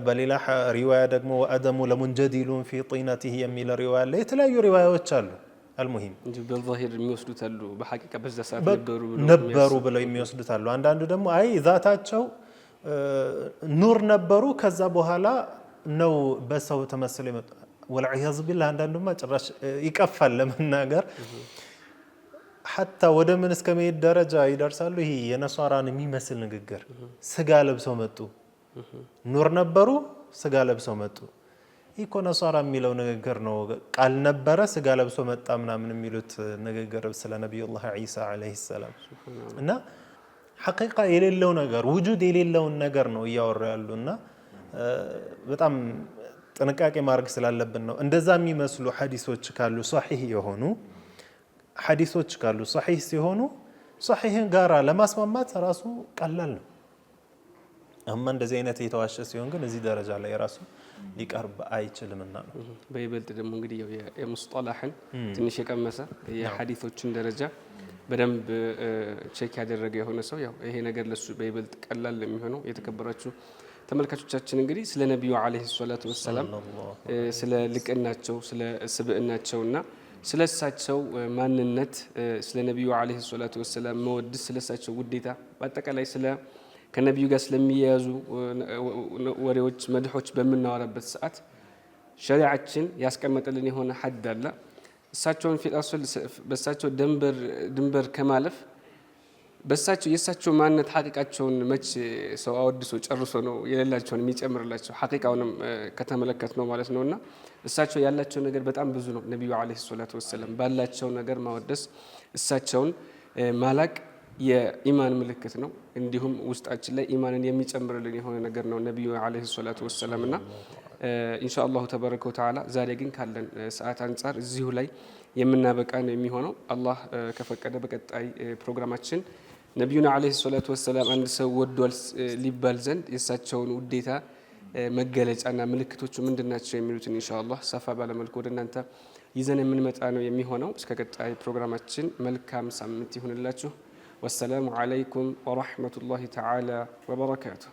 በሌላ ሪዋያ ደግሞ ወአደሙ ለሙንጀዲሉን في طينته የሚል ሪዋያ ላይ የተለያዩ ሪዋያዎች አሉ المهم እንጂ በዛሂር የሚወስዱት አሉ በሐቂቃ በዛ ሰዓት ነበሩ ብለው የሚወስዱት አሉ አንዳንዱ ደግሞ አይ ዛታቸው ኑር ነበሩ ከዛ በኋላ ነው በሰው ተመስለው ይመጣ ወልዒያዝ ቢላህ አንዳንዱማ ጭራሽ ይቀፋል ለመናገር حتى ወደ ምን እስከመሄድ ደረጃ ይደርሳሉ ይሄ የነሷራን የሚመስል ንግግር ስጋ ለብሰው መጡ ኑር ነበሩ ስጋ ለብሰው መጡ ይኮ ነሷራ የሚለው ንግግር ነው ቃል ነበረ ስጋ ለብሶ መጣ ምናምን የሚሉት ንግግር ስለ ነብዩላህ ኢሳ አለይሂ ሰላም እና ሐቂቃ የሌለው ነገር ውጁድ የሌለው ነገር ነው ያወራ ያሉና በጣም ጥንቃቄ ማድረግ ስላለብን ነው እንደዛ የሚመስሉ ሐዲሶች ካሉ ሷሂህ የሆኑ ሐዲሶች ካሉ ሷሂህ ሲሆኑ ሷሂህን ጋራ ለማስማማት ራሱ ቀላል ነው አማ እንደዚህ አይነት የተዋሸ ሲሆን ግን እዚህ ደረጃ ላይ ራሱ ሊቀርብ አይችልምና ነው በይበልጥ ደግሞ እንግዲህ የሙስጠላህን ትንሽ የቀመሰ የሐዲሶችን ደረጃ በደንብ ቼክ ያደረገ የሆነ ሰው ያው ይሄ ነገር ለሱ በይበልጥ ቀላል የሚሆነው የተከበራችሁ ተመልካቾቻችን እንግዲህ ስለ ነብዩ አለይሂ ሰላቱ ወሰለም ስለ ልቅናቸው ስለ ስብዕናቸውና ስለሳቸው ማንነት ስለ ነብዩ አለይሂ ሰላቱ ወሰለም መወደስ ስለሳቸው ውዴታ በአጠቃላይ ስለ ከነብዩ ጋር ስለሚያያዙ ወሬዎች መድሖች በመናወራበት ሰዓት ሸሪዓችን ያስቀመጠልን የሆነ ሐድ አለ እሳቸውን ፊጣሶል በሳቸው ድንበር ከማለፍ በሳቸው የሳቸው ማንነት ሐቂቃቸውን መች ሰው አወድሶ ጨርሶ ነው የሌላቸውን የሚጨምርላቸው ሐቂቃውንም ከተመለከት ነው ማለት ነውና እሳቸው ያላቸው ነገር በጣም ብዙ ነው ነብዩ አለይሂ ሰላቱ ወሰለም ባላቸው ነገር ማወደስ እሳቸውን ማላቅ የኢማን ምልክት ነው እንዲሁም ውስጣችን ላይ ኢማንን የሚጨምርልን የሆነ ነገር ነው ነብዩ አለይሂ ሰላቱ ወሰለምና ኢንሻአላሁ ተባረከ ወተዓላ ዛሬ ግን ካለን ሰዓት አንፃር እዚሁ ላይ የምናበቃ ነው የሚሆነው አላህ ከፈቀደ በቀጣይ ፕሮግራማችን ነብዩና አለይሂ ሰላቱ ወሰለም አንድ ሰው ወዷል ሊባል ዘንድ የሳቸውን ውዴታ መገለጫና ምልክቶቹ ምንድናቸው የሚሉትን ኢንሻአላህ ሰፋ ባለ መልኩ ወደ እናንተ ይዘን የምንመጣ ነው የሚሆነው እስከ ቀጣይ ፕሮግራማችን መልካም ሳምንት ይሁንላችሁ والسلام عليكم ورحمة الله تعالى وبركاته